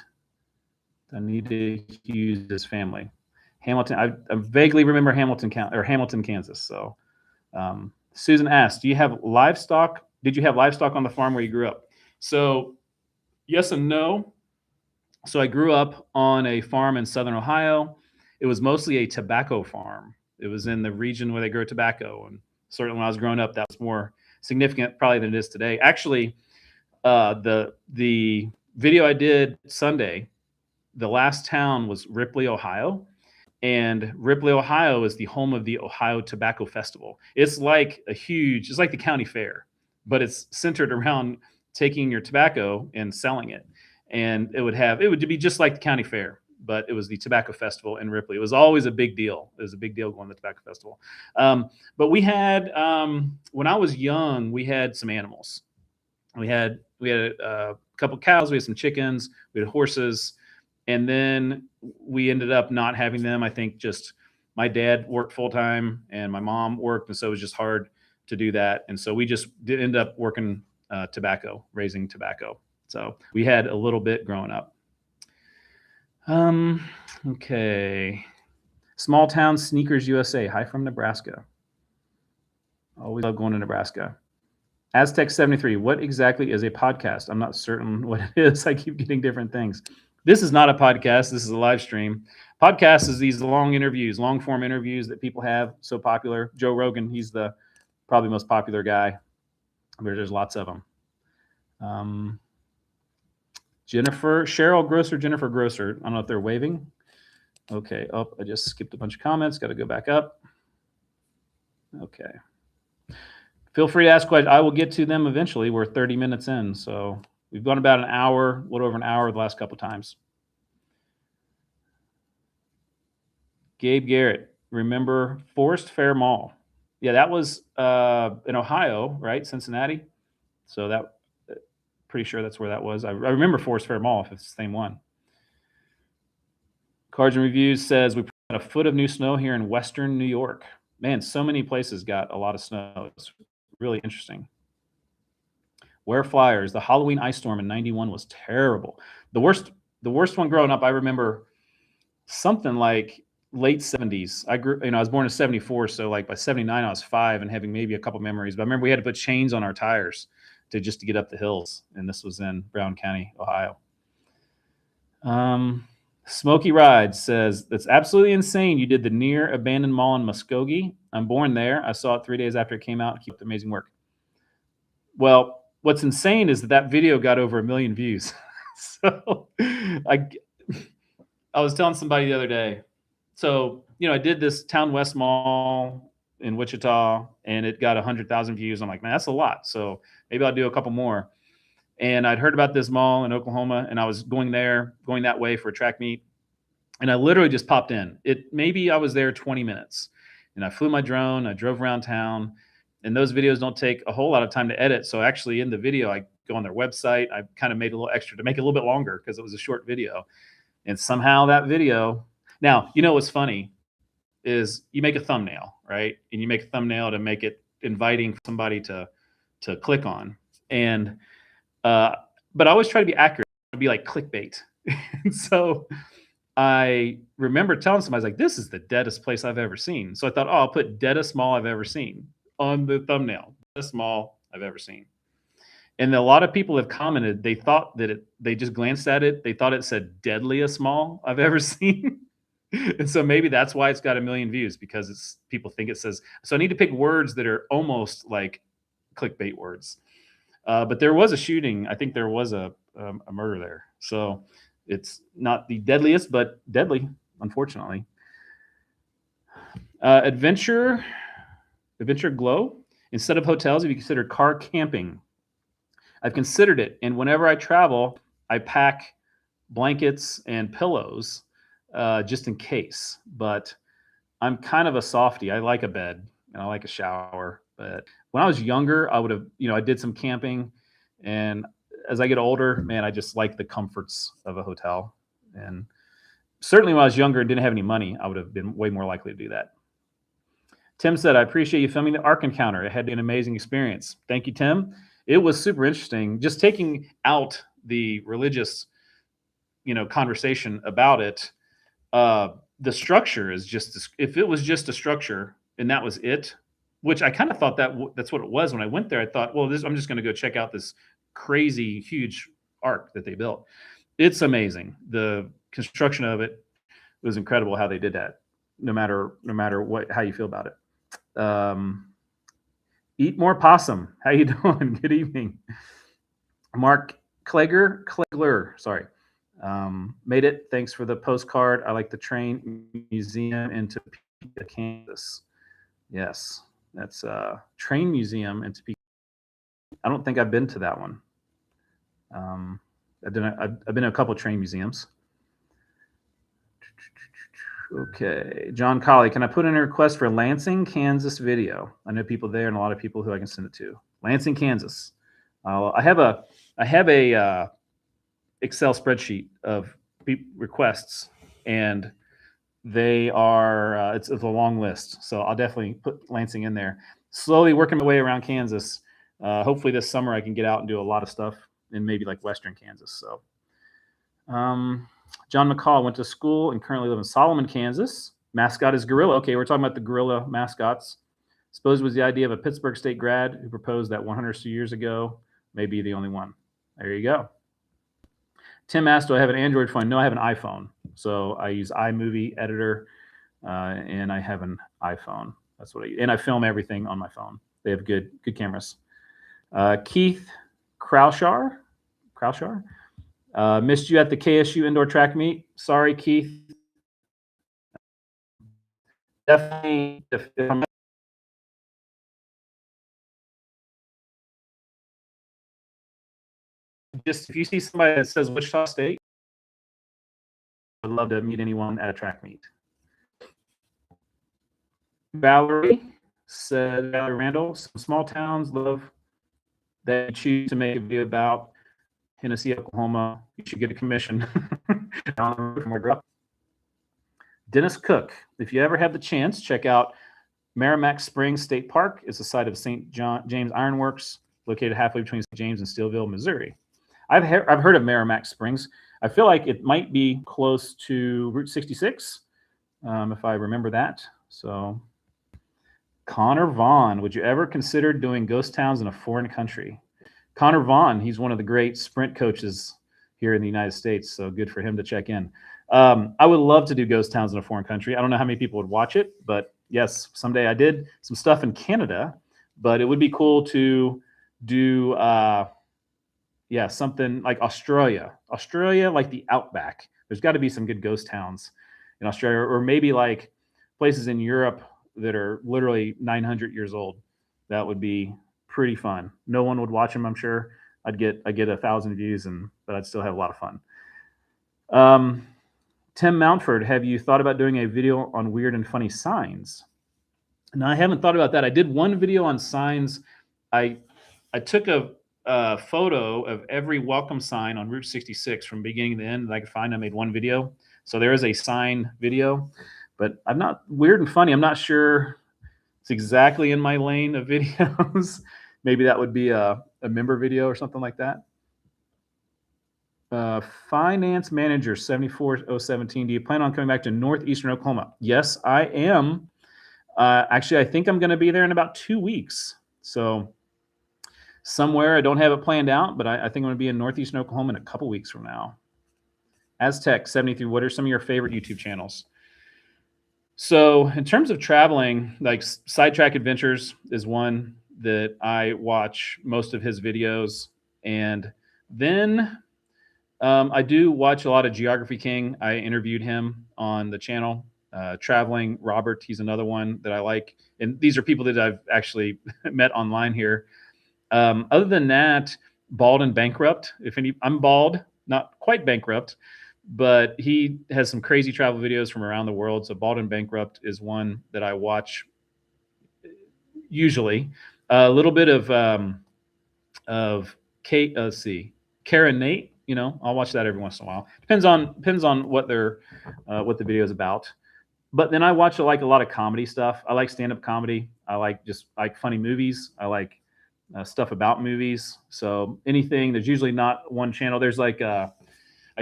I need to use his family. Hamilton, I vaguely remember Hamilton, Kansas. So Susan asked, do you have livestock? Did you have livestock on the farm where you grew up? So yes and no. So I grew up on a farm in Southern Ohio. It was mostly a tobacco farm. It was in the region where they grow tobacco. And certainly when I was growing up, that was more significant probably than it is today. Actually, the video I did Sunday, the last town was Ripley, Ohio. And Ripley, Ohio is the home of the Ohio Tobacco Festival. It's like it's like the county fair, but it's centered around taking your tobacco and selling it. And it would be just like the county fair, but it was the tobacco festival in Ripley. It was always a big deal. It was a big deal going to the tobacco festival. But we had, when I was young, we had some animals. We had a couple cows, we had some chickens, we had horses. And then we ended up not having them. I think just my dad worked full time and my mom worked. And so it was just hard to do that. And so we just did end up working raising tobacco. So we had a little bit growing up. Okay. Small Town Sneakers USA. Hi from Nebraska. Always love going to Nebraska. Aztec 73. What exactly is a podcast? I'm not certain what it is. I keep getting different things. This is not a podcast. This is a live stream. Podcast is these long form interviews that people have so popular. Joe Rogan, he's the probably most popular guy, but there's lots of them. Cheryl Grosser, Jennifer Grosser. I don't know if they're waving. Okay. Oh, I just skipped a bunch of comments. Got to go back up. Okay. Feel free to ask questions. I will get to them eventually. We're 30 minutes in, so we've gone about an hour, a little over an hour the last couple of times. Gabe Garrett, remember Forest Fair Mall. Yeah, that was in Ohio, right? Cincinnati. So that pretty sure that's where that was. I remember Forest Fair Mall if it's the same one. Cards and Reviews says we got a foot of new snow here in Western New York. Man, so many places got a lot of snow. It's really interesting. Wear Flyers. The Halloween ice storm in '91 was terrible. The worst one growing up. I remember something like late '70s. I was born in '74, so like by '79 I was 5 and having maybe a couple memories. But I remember we had to put chains on our tires to get up the hills, and this was in Brown County, Ohio. Smoky Ride says, that's absolutely insane. You did the near abandoned mall in Muskogee. I'm born there. I saw it 3 days after it came out. Keep the amazing work. Well, what's insane is that video got over 1 million views. So I was telling somebody the other day. So, I did this Town West Mall in Wichita and it got 100,000 views. I'm like, man, that's a lot. So maybe I'll do a couple more. And I'd heard about this mall in Oklahoma, and I was going that way for a track meet. And I literally just popped in. Maybe I was there 20 minutes. And I flew my drone, I drove around town, and those videos don't take a whole lot of time to edit. So actually in the video, I go on their website. I kind of made a little extra to make it a little bit longer because it was a short video. And somehow that video, now, what's funny is you make a thumbnail, right? And you make a thumbnail to make it inviting for somebody to click on. And but I always try to be accurate, to be like clickbait. And so I remember telling somebody, I was like, this is the deadest place I've ever seen. So I thought, I'll put deadest mall I've ever seen on the thumbnail. Deadest mall I've ever seen. And a lot of people have commented, they thought that they just glanced at it. They thought it said deadliest mall I've ever seen. And so maybe that's why it's got 1 million views, because people think it says, so I need to pick words that are almost like clickbait words. But there was a shooting. I think there was a murder there. So it's not the deadliest, but deadly, unfortunately. Adventure Glow. Instead of hotels, have you considered car camping? I've considered it. And whenever I travel, I pack blankets and pillows just in case. But I'm kind of a softie. I like a bed and I like a shower. But when I was younger, I would have, I did some camping. And as I get older, man, I just like the comforts of a hotel. And certainly when I was younger and didn't have any money, I would have been way more likely to do that. Tim said, I appreciate you filming the Ark Encounter. It had an amazing experience. Thank you, Tim. It was super interesting. Just taking out the religious, conversation about it. The structure is just, if it was just a structure and that was it, which I kind of thought that's what it was when I went there. I thought, well, I'm just going to go check out this crazy, huge ark that they built. It's amazing. The construction of it was incredible how they did that, no matter how you feel about it. Eat More Possum. How you doing? Good evening. Mark Klegler, sorry. Made it. Thanks for the postcard. I like the train museum in Topeka, Kansas. Yes, that's train museum in Topeka. I don't think I've been to that one. I've been to a couple of train museums. Okay, John Colley, can I put in a request for Lansing, Kansas video? I know people there and a lot of people who I can send it to. Lansing, Kansas. I have a Excel spreadsheet of requests, and they are it's a long list. So I'll definitely put Lansing in there. Slowly working my way around Kansas. Hopefully this summer I can get out and do a lot of stuff in maybe like Western Kansas. So. John McCall went to school and currently live in Solomon, Kansas. Mascot is gorilla. Okay, we're talking about the gorilla mascots. Suppose it was the idea of a Pittsburgh State grad who proposed that 100 or so years ago. Maybe the only one. There you go. Tim asked, do I have an Android phone? No, I have an iPhone. So I use iMovie Editor, and I have an iPhone. That's what I use. And I film everything on my phone. They have good cameras. Keith Kraushaar. Missed you at the KSU indoor track meet. Sorry, Keith. Definitely. If you see somebody that says Wichita State, I'd love to meet anyone at a track meet. Valerie said, Valerie Randall, some small towns love that you choose to make a video about. Tennessee, Oklahoma, you should get a commission. Down the road from where I grew up. Dennis Cook, if you ever have the chance, check out Merrimack Springs State Park. It's the site of St. James Iron Works, located halfway between St. James and Steelville, Missouri. I've heard of Merrimack Springs. I feel like it might be close to Route 66, if I remember that. So, Connor Vaughn, would you ever consider doing ghost towns in a foreign country? Connor Vaughn, he's one of the great sprint coaches here in the United States, so good for him to check in. I would love to do ghost towns in a foreign country. I don't know how many people would watch it, but yes, someday. I did some stuff in Canada, but it would be cool to do, something like Australia, like the outback. There's got to be some good ghost towns in Australia, or maybe like places in Europe that are literally 900 years old. That would be pretty fun. No one would watch them, I'm sure. I'd get 1,000 views, but I'd still have a lot of fun. Tim Mountford, have you thought about doing a video on weird and funny signs? No, I haven't thought about that. I did one video on signs. I took a photo of every welcome sign on Route 66 from beginning to end that I could find. I made one video. So there is a sign video, but I'm not weird and funny. I'm not sure it's exactly in my lane of videos. Maybe that would be a member video or something like that. Finance Manager 74017. Do you plan on coming back to Northeastern Oklahoma? Yes, I am. Actually, I think I'm going to be there in about 2 weeks. So somewhere, I don't have it planned out, but I think I'm going to be in Northeastern Oklahoma in a couple weeks from now. Aztec 73. What are some of your favorite YouTube channels? So in terms of traveling, like Sidetrack Adventures is one that I watch most of his videos. And then I do watch a lot of Geography King. I interviewed him on the channel. Traveling Robert, he's another one that I like. And these are people that I've actually met online here. Other than that, Bald and Bankrupt. I'm bald, not quite bankrupt, but he has some crazy travel videos from around the world. So Bald and Bankrupt is one that I watch usually. A little bit of Kate. Let's see, Karen Nate. I'll watch that every once in a while. Depends on what the video is about. But then I watch like a lot of comedy stuff. I like stand-up comedy. I like funny movies. I like stuff about movies. So anything. There's usually not one channel. There's like I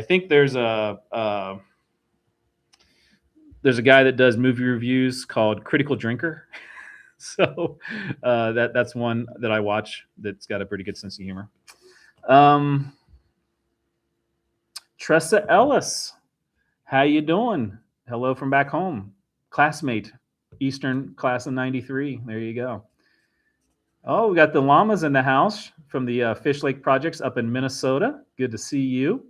think there's a guy that does movie reviews called Critical Drinker. So that's one that I watch that's got a pretty good sense of humor. Tressa Ellis, how you doing? Hello from back home. Classmate, Eastern class of 93. There you go. Oh, we got the llamas in the house from the Fish Lake Projects up in Minnesota. Good to see you.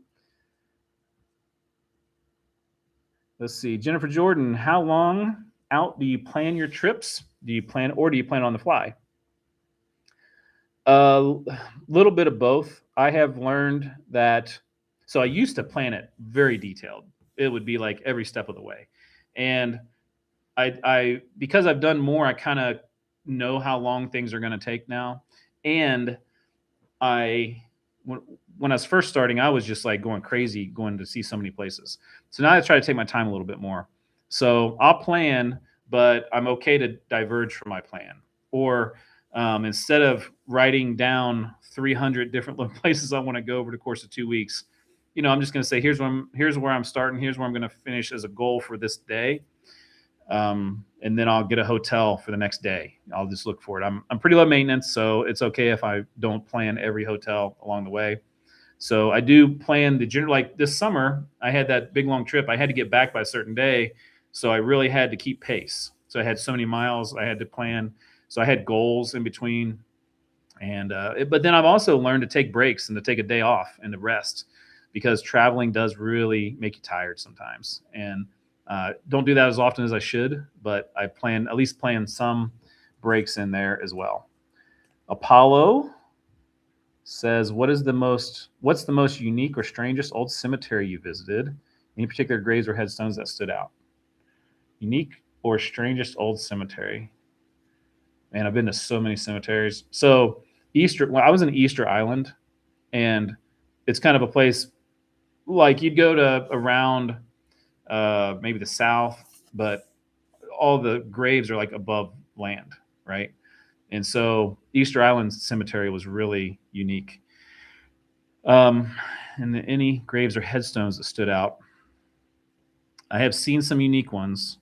Let's see. Jennifer Jordan, how long out do you plan your trips? Do you plan on the fly? A little bit of both. I have learned that. So I used to plan it very detailed. It would be like every step of the way. And I because I've done more, I kind of know how long things are going to take now. And when I was first starting, I was just like going crazy, going to see so many places. So now I try to take my time a little bit more. So I'll plan, but I'm okay to diverge from my plan. Or instead of writing down 300 different places I want to go over the course of 2 weeks, I'm just going to say, here's where I'm starting. Here's where I'm going to finish as a goal for this day. And then I'll get a hotel for the next day. I'll just look for it. I'm pretty low maintenance, so it's okay if I don't plan every hotel along the way. So I do plan like this summer, I had that big long trip. I had to get back by a certain day. So I really had to keep pace. So I had so many miles I had to plan. So I had goals in between. And, but then I've also learned to take breaks and to take a day off and to rest, because traveling does really make you tired sometimes. And don't do that as often as I should, but I at least plan some breaks in there as well. Apollo says, what's the most unique or strangest old cemetery you visited? Any particular graves or headstones that stood out? Unique or strangest old cemetery? Man, I've been to so many cemeteries. So I was in Easter Island, and it's kind of a place like you'd go to around maybe the south, but all the graves are like above land, right? And so Easter Island Cemetery was really unique. Um, and any graves or headstones that stood out? I have seen some unique ones,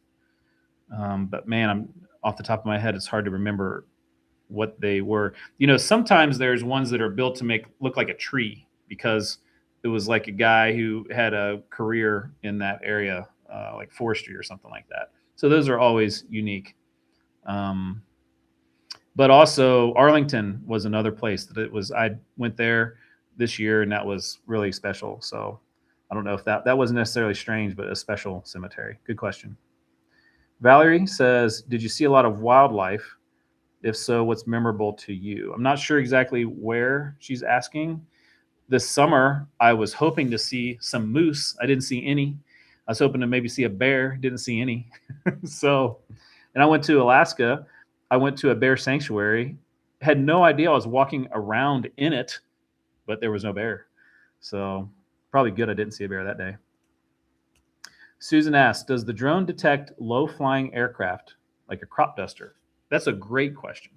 but man, I'm off the top of my head, it's hard to remember what they were. Sometimes there's ones that are built to make look like a tree because it was like a guy who had a career in that area, like forestry or something like that. So those are always unique. Um, but also Arlington was another place that I went there this year, and that was really special. So I don't know if that wasn't necessarily strange, but a special cemetery. Good question. Valerie says, did you see a lot of wildlife? If so, what's memorable to you? I'm not sure exactly where she's asking. This summer, I was hoping to see some moose. I didn't see any. I was hoping to maybe see a bear. Didn't see any. And I went to Alaska. I went to a bear sanctuary. Had no idea I was walking around in it, but there was no bear. So probably good I didn't see a bear that day. Susan asks, does the drone detect low-flying aircraft like a crop duster? That's a great question.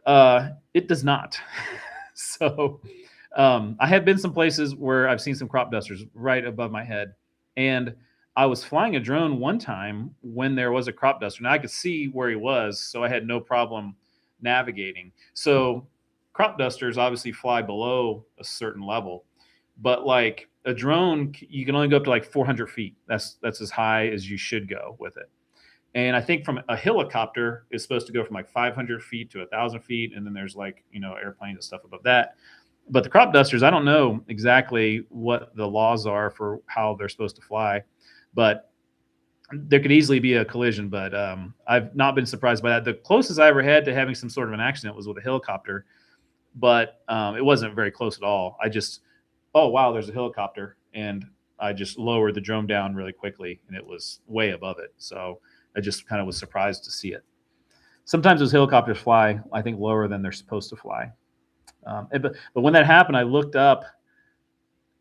It does not. So I have been some places where I've seen some crop dusters right above my head. And I was flying a drone one time when there was a crop duster. Now I could see where he was, so I had no problem navigating. So crop dusters obviously fly below a certain level, but like a drone, you can only go up to like 400 feet. That's as high as you should go with it. And I think from a helicopter is supposed to go from like 500 feet to 1,000 feet. And then there's like, airplanes and stuff above that. But the crop dusters, I don't know exactly what the laws are for how they're supposed to fly, but there could easily be a collision. But I've not been surprised by that. The closest I ever had to having some sort of an accident was with a helicopter, but it wasn't very close at all. Oh, wow, there's a helicopter. And I just lowered the drone down really quickly, and it was way above it. So I just kind of was surprised to see it. Sometimes those helicopters fly, I think, lower than they're supposed to fly. But when that happened, I looked up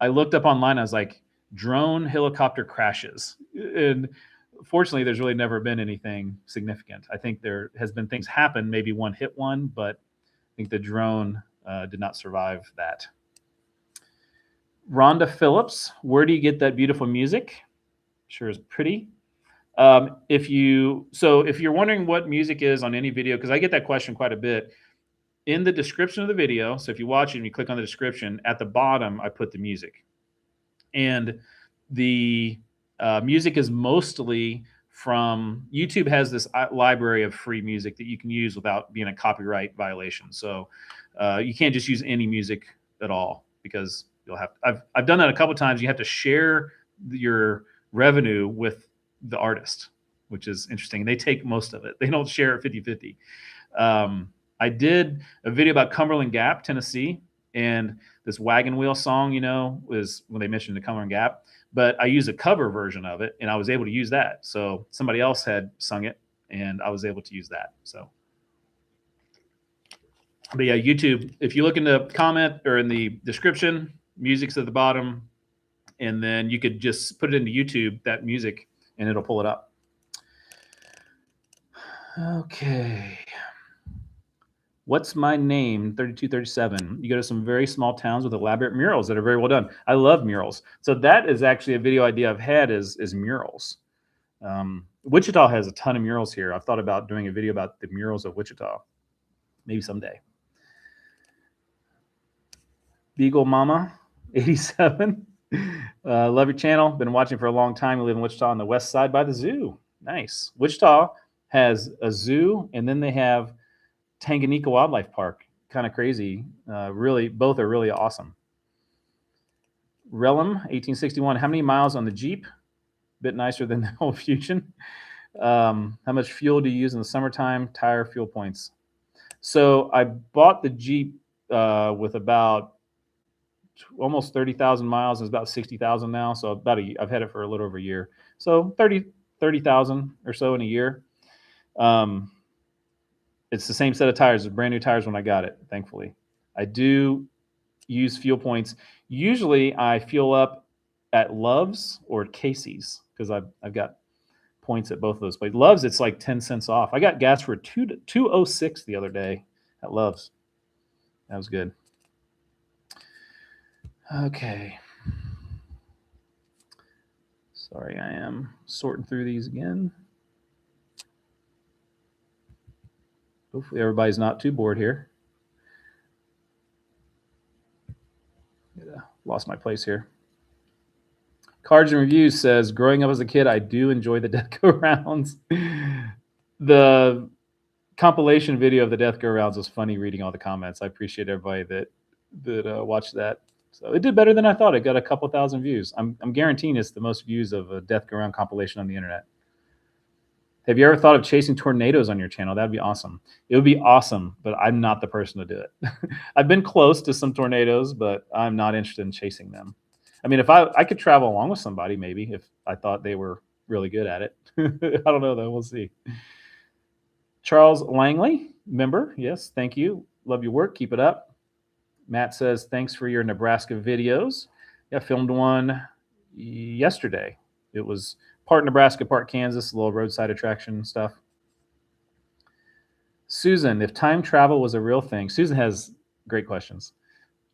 online. I was like, drone helicopter crashes. And fortunately, there's really never been anything significant. I think there has been things happen. Maybe one hit one, but I think the drone did not survive that. Rhonda Phillips, where do you get that beautiful music? Sure is pretty. If you're wondering what music is on any video, because I get that question quite a bit, in the description of the video, so if you watch it and you click on the description, at the bottom, I put the music. And the music is mostly from YouTube. Has this library of free music that you can use without being a copyright violation. So you can't just use any music at all, because I've done that a couple of times. You have to share your revenue with the artist, which is interesting. They take most of it. They don't share it 50-50. I did a video about Cumberland Gap, Tennessee, and this wagon wheel song, was when they mentioned the Cumberland Gap, but I used a cover version of it, and I was able to use that. So somebody else had sung it, and I was able to use that. So, but yeah, YouTube, if you look in the comment or in the description, music's at the bottom, and then you could just put it into YouTube, that music, and it'll pull it up. Okay. What's my name? 3237. You go to some very small towns with elaborate murals that are very well done. I love murals. So that is actually a video idea I've had is murals. Wichita has a ton of murals here. I've thought about doing a video about the murals of Wichita. Maybe someday. Beagle Mama, 87. Love your channel. Been watching for a long time. We live in Wichita on the west side by the zoo. Nice. Wichita has a zoo, and then they have Tanganyika Wildlife Park. Kind of crazy. Really, both are really awesome. Relum, 1861. How many miles on the Jeep? Bit nicer than the old Fusion. How much fuel do you use in the summertime? Tire fuel points. So I bought the Jeep with about almost 30,000 miles. It's about 60,000 now. So I've had it for a little over a year. So 30,000 or so in a year. It's the same set of tires, brand new tires when I got it, thankfully. I do use fuel points. Usually I fuel up at Love's or Casey's because I've got points at both of those places. Love's, it's like 10 cents off. I got gas for $2.06 the other day at Love's. That was good. Okay. Sorry, I am sorting through these again. Hopefully everybody's not too bored here. Lost my place here. Cards and Reviews says, growing up as a kid, I do enjoy the Death Go Rounds. The compilation video of the Death Go Rounds was funny reading all the comments. I appreciate everybody that watched that. So it did better than I thought. It got a couple thousand views. I'm guaranteeing it's the most views of a Death Go Round compilation on the internet. Have you ever thought of chasing tornadoes on your channel? That'd be awesome. It would be awesome, but I'm not the person to do it. I've been close to some tornadoes, but I'm not interested in chasing them. I mean, if I could travel along with somebody, maybe, if I thought they were really good at it. I don't know, though. We'll see. Charles Langley, member. Yes, thank you. Love your work. Keep it up. Matt says, thanks for your Nebraska videos. Yeah, I filmed one yesterday. It was part Nebraska, part Kansas, a little roadside attraction stuff. Susan, if time travel was a real thing, Susan has great questions.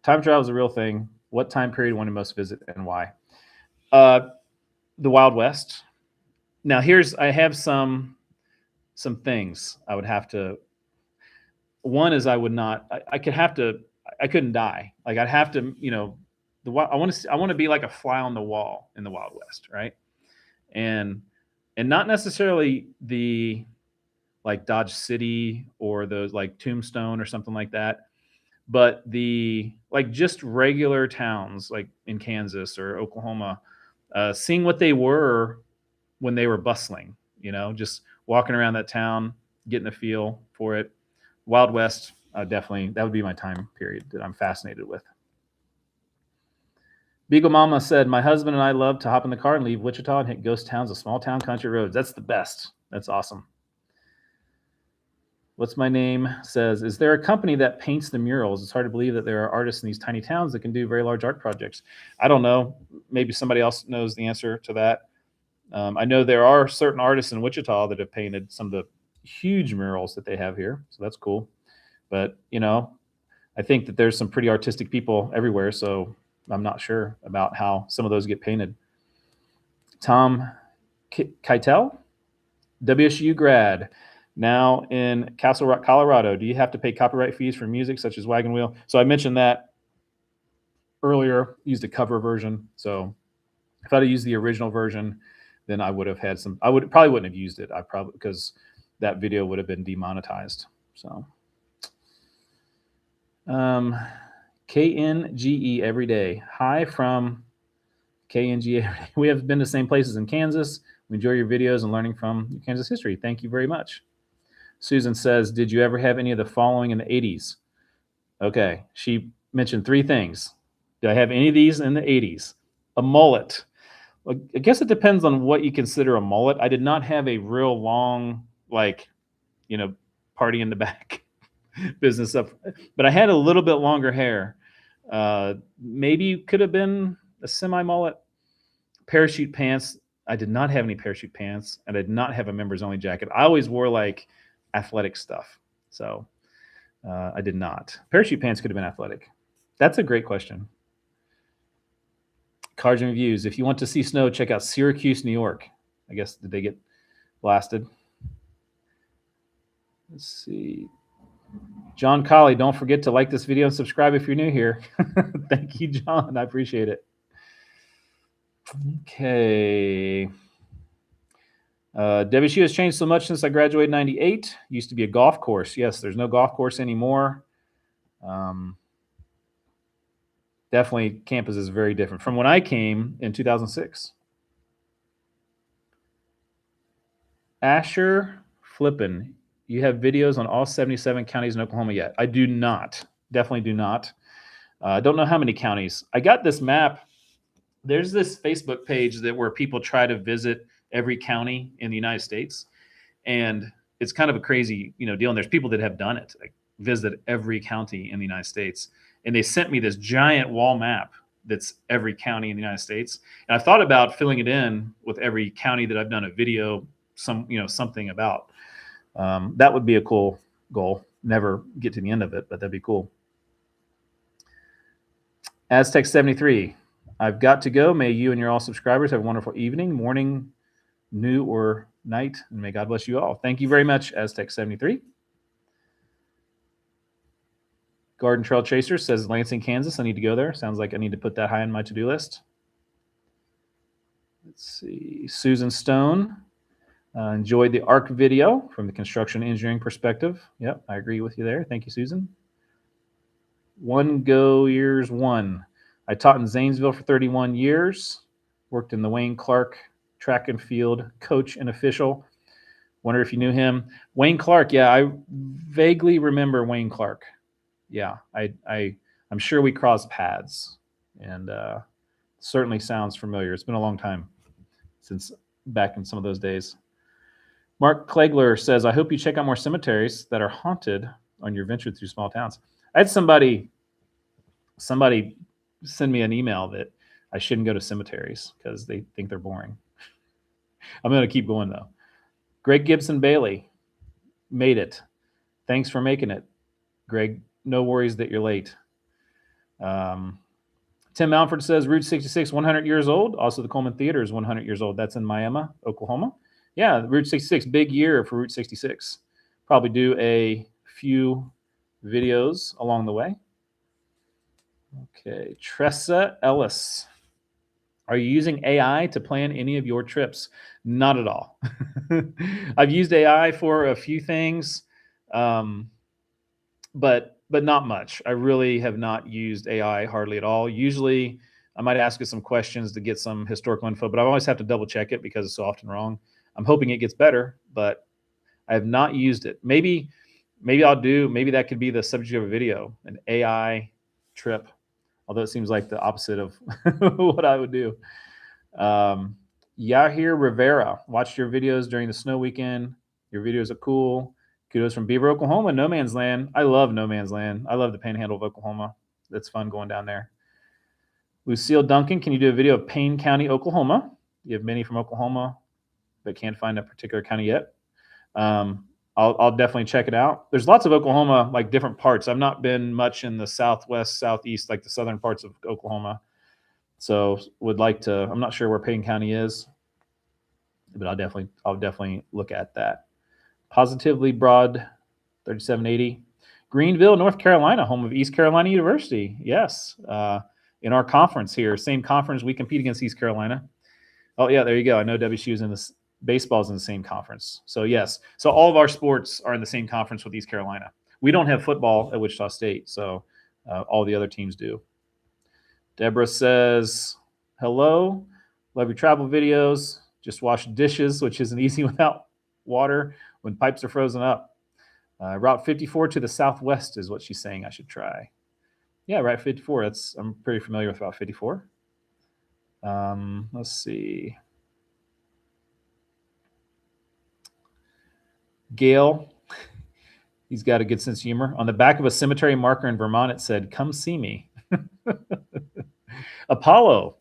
Time travel is a real thing. What time period want to most visit and why? The Wild West. Now I have some things I would have to. One is I would not. I couldn't die. Like I'd have to. I want to be like a fly on the wall in the Wild West, right? And not necessarily the like Dodge City or those like Tombstone or something like that, but the like just regular towns like in Kansas or Oklahoma, seeing what they were when they were bustling, just walking around that town, getting a feel for it. Wild West, definitely, that would be my time period that I'm fascinated with. Beagle Mama said, my husband and I love to hop in the car and leave Wichita and hit ghost towns of small town country roads. That's the best. That's awesome. What's my name says, is there a company that paints the murals? It's hard to believe that there are artists in these tiny towns that can do very large art projects. I don't know. Maybe somebody else knows the answer to that. I know there are certain artists in Wichita that have painted some of the huge murals that they have here. So that's cool. But, I think that there's some pretty artistic people everywhere. So I'm not sure about how some of those get painted. Tom Keitel, WSU grad, now in Castle Rock, Colorado. Do you have to pay copyright fees for music such as Wagon Wheel? So I mentioned that earlier, used a cover version. So if I'd have used the original version, then I would have had some, probably wouldn't have used it. Because that video would have been demonetized. So, KNGE every day. Hi from KNGE every day. We have been to the same places in Kansas. We enjoy your videos and learning from Kansas history. Thank you very much. Susan says, did you ever have any of the following in the 80s? Okay, she mentioned 3 things. Did I have any of these in the 80s? A mullet. Well, I guess it depends on what you consider a mullet. I did not have a real long, party in the back business up, but I had a little bit longer hair. Maybe could have been a semi-mullet. Parachute pants. I did not have any parachute pants, and I did not have a members only jacket. I always wore like athletic stuff. So I did not. Parachute pants could have been athletic. That's a great question. Cards and Reviews. If you want to see snow, check out Syracuse, New York. I guess, did they get blasted? Let's see. John Colley, don't forget to like this video and subscribe if you're new here. Thank you, John. I appreciate it. Okay. WSU has changed so much since I graduated in 98. Used to be a golf course. Yes, there's no golf course anymore. Definitely campus is very different from when I came in 2006. Asher Flippin, you have videos on all 77 counties in Oklahoma yet? I do not. Definitely do not. I don't know how many counties. I got this map. There's this Facebook page where people try to visit every county in the United States. And it's kind of a crazy, deal. And there's people that have done it, like visited every county in the United States. And they sent me this giant wall map that's every county in the United States. And I thought about filling it in with every county that I've done a video, something about. That would be a cool goal. Never get to the end of it, but that'd be cool. Aztec 73. I've got to go. May you and your all subscribers have a wonderful evening, morning, noon, or night, and may God bless you all. Thank you very much, Aztec 73. Garden Trail Chaser says Lansing, Kansas. I need to go there. Sounds like I need to put that high on my to-do list. Let's see. Susan Stone. Enjoyed the ARC video from the construction engineering perspective. Yep, I agree with you there. Thank you, Susan. One Go Years One. I taught in Zanesville for 31 years. Worked in the Wayne Clark track and field coach and official. Wonder if you knew him. Wayne Clark, yeah, I vaguely remember Wayne Clark. Yeah, I'm sure we crossed paths, and certainly sounds familiar. It's been a long time since back in some of those days. Mark Klegler says, I hope you check out more cemeteries that are haunted on your venture through small towns. I had somebody send me an email that I shouldn't go to cemeteries because they think they're boring. I'm going to keep going, though. Greg Gibson Bailey made it. Thanks for making it, Greg. No worries that you're late. Tim Alford says Route 66, 100 years old. Also, the Coleman Theater is 100 years old. That's in Miami, Oklahoma. Yeah, Route 66, big year for Route 66. Probably do a few videos along the way. Okay, Tressa Ellis. Are you using AI to plan any of your trips? Not at all. I've used AI for a few things, but not much. I really have not used AI hardly at all. Usually, I might ask it some questions to get some historical info, but I always have to double check it because it's so often wrong. I'm hoping it gets better, but I have not used it. Maybe that could be the subject of a video, an AI trip. Although it seems like the opposite of what I would do. Yahir Rivera, watched your videos during the snow weekend. Your videos are cool. Kudos from Beaver, Oklahoma, No Man's Land. I love No Man's Land. I love the Panhandle of Oklahoma. That's fun going down there. Lucille Duncan, can you do a video of Payne County, Oklahoma? You have many from Oklahoma, but can't find a particular county yet. I'll definitely check it out. There's lots of Oklahoma, like different parts. I've not been much in the southwest, southeast, like the southern parts of Oklahoma. So would like to. I'm not sure where Payne County is, but I'll definitely look at that. Positively Broad, 3780. Greenville, North Carolina, home of East Carolina University. Yes, in our conference here, same conference, we compete against East Carolina. Oh yeah, there you go. I know WSU's in this. Baseball's in the same conference. So yes. So all of our sports are in the same conference with East Carolina. We don't have football at Wichita State, so all the other teams do. Deborah says, hello. Love your travel videos. Just wash dishes, which isn't easy without water when pipes are frozen up. Route 54 to the southwest is what she's saying I should try. Yeah, Route 54. I'm pretty familiar with Route 54. Let's see. Gail, he's got a good sense of humor. On the back of a cemetery marker in Vermont, it said, come see me. Apollo's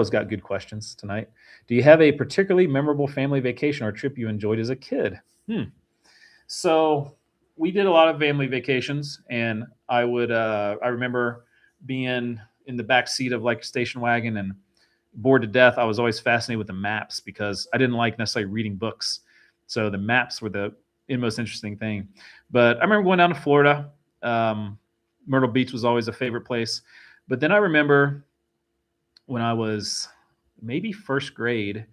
got good questions tonight. Do you have a particularly memorable family vacation or trip you enjoyed as a kid? So we did a lot of family vacations, and I remember being in the back seat of like a station wagon and bored to death. I was always fascinated with the maps because I didn't like necessarily reading books. So the maps were the most interesting thing. But I remember going down to Florida. Myrtle Beach was always a favorite place. But then I remember when I was maybe first grade,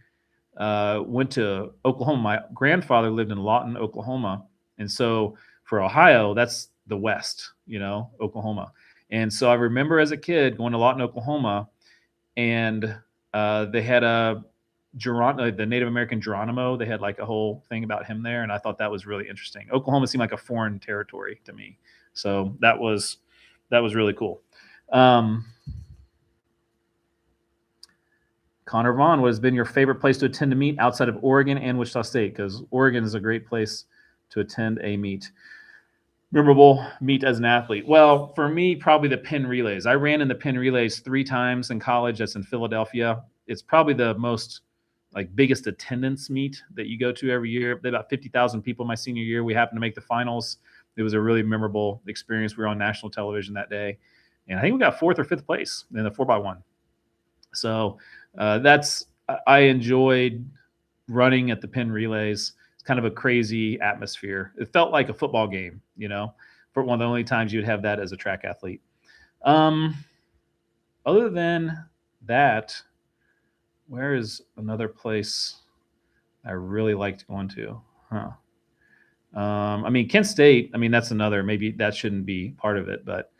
went to Oklahoma. My grandfather lived in Lawton, Oklahoma. And so for Ohio, that's the West, Oklahoma. And so I remember as a kid going to Lawton, Oklahoma, and they had the Native American Geronimo. They had like a whole thing about him there, and I thought that was really interesting. Oklahoma seemed like a foreign territory to me, so that was really cool. Connor Vaughn, what has been your favorite place to attend a meet outside of Oregon and Wichita State? Because Oregon is a great place to attend a meet. Memorable meet as an athlete. Well, for me, probably the pin relays. I ran in the pin relays 3 times in college. That's in Philadelphia. It's probably the most biggest attendance meet that you go to every year. There about 50,000 people my senior year. We happened to make the finals. It was a really memorable experience. We were on national television that day. And I think we got 4th or 5th place in the 4x1. So I enjoyed running at the pin relays. It's kind of a crazy atmosphere. It felt like a football game, for one of the only times you'd have that as a track athlete. Other than that, where is another place I really liked going to? Kent State, that's another, maybe that shouldn't be part of it, but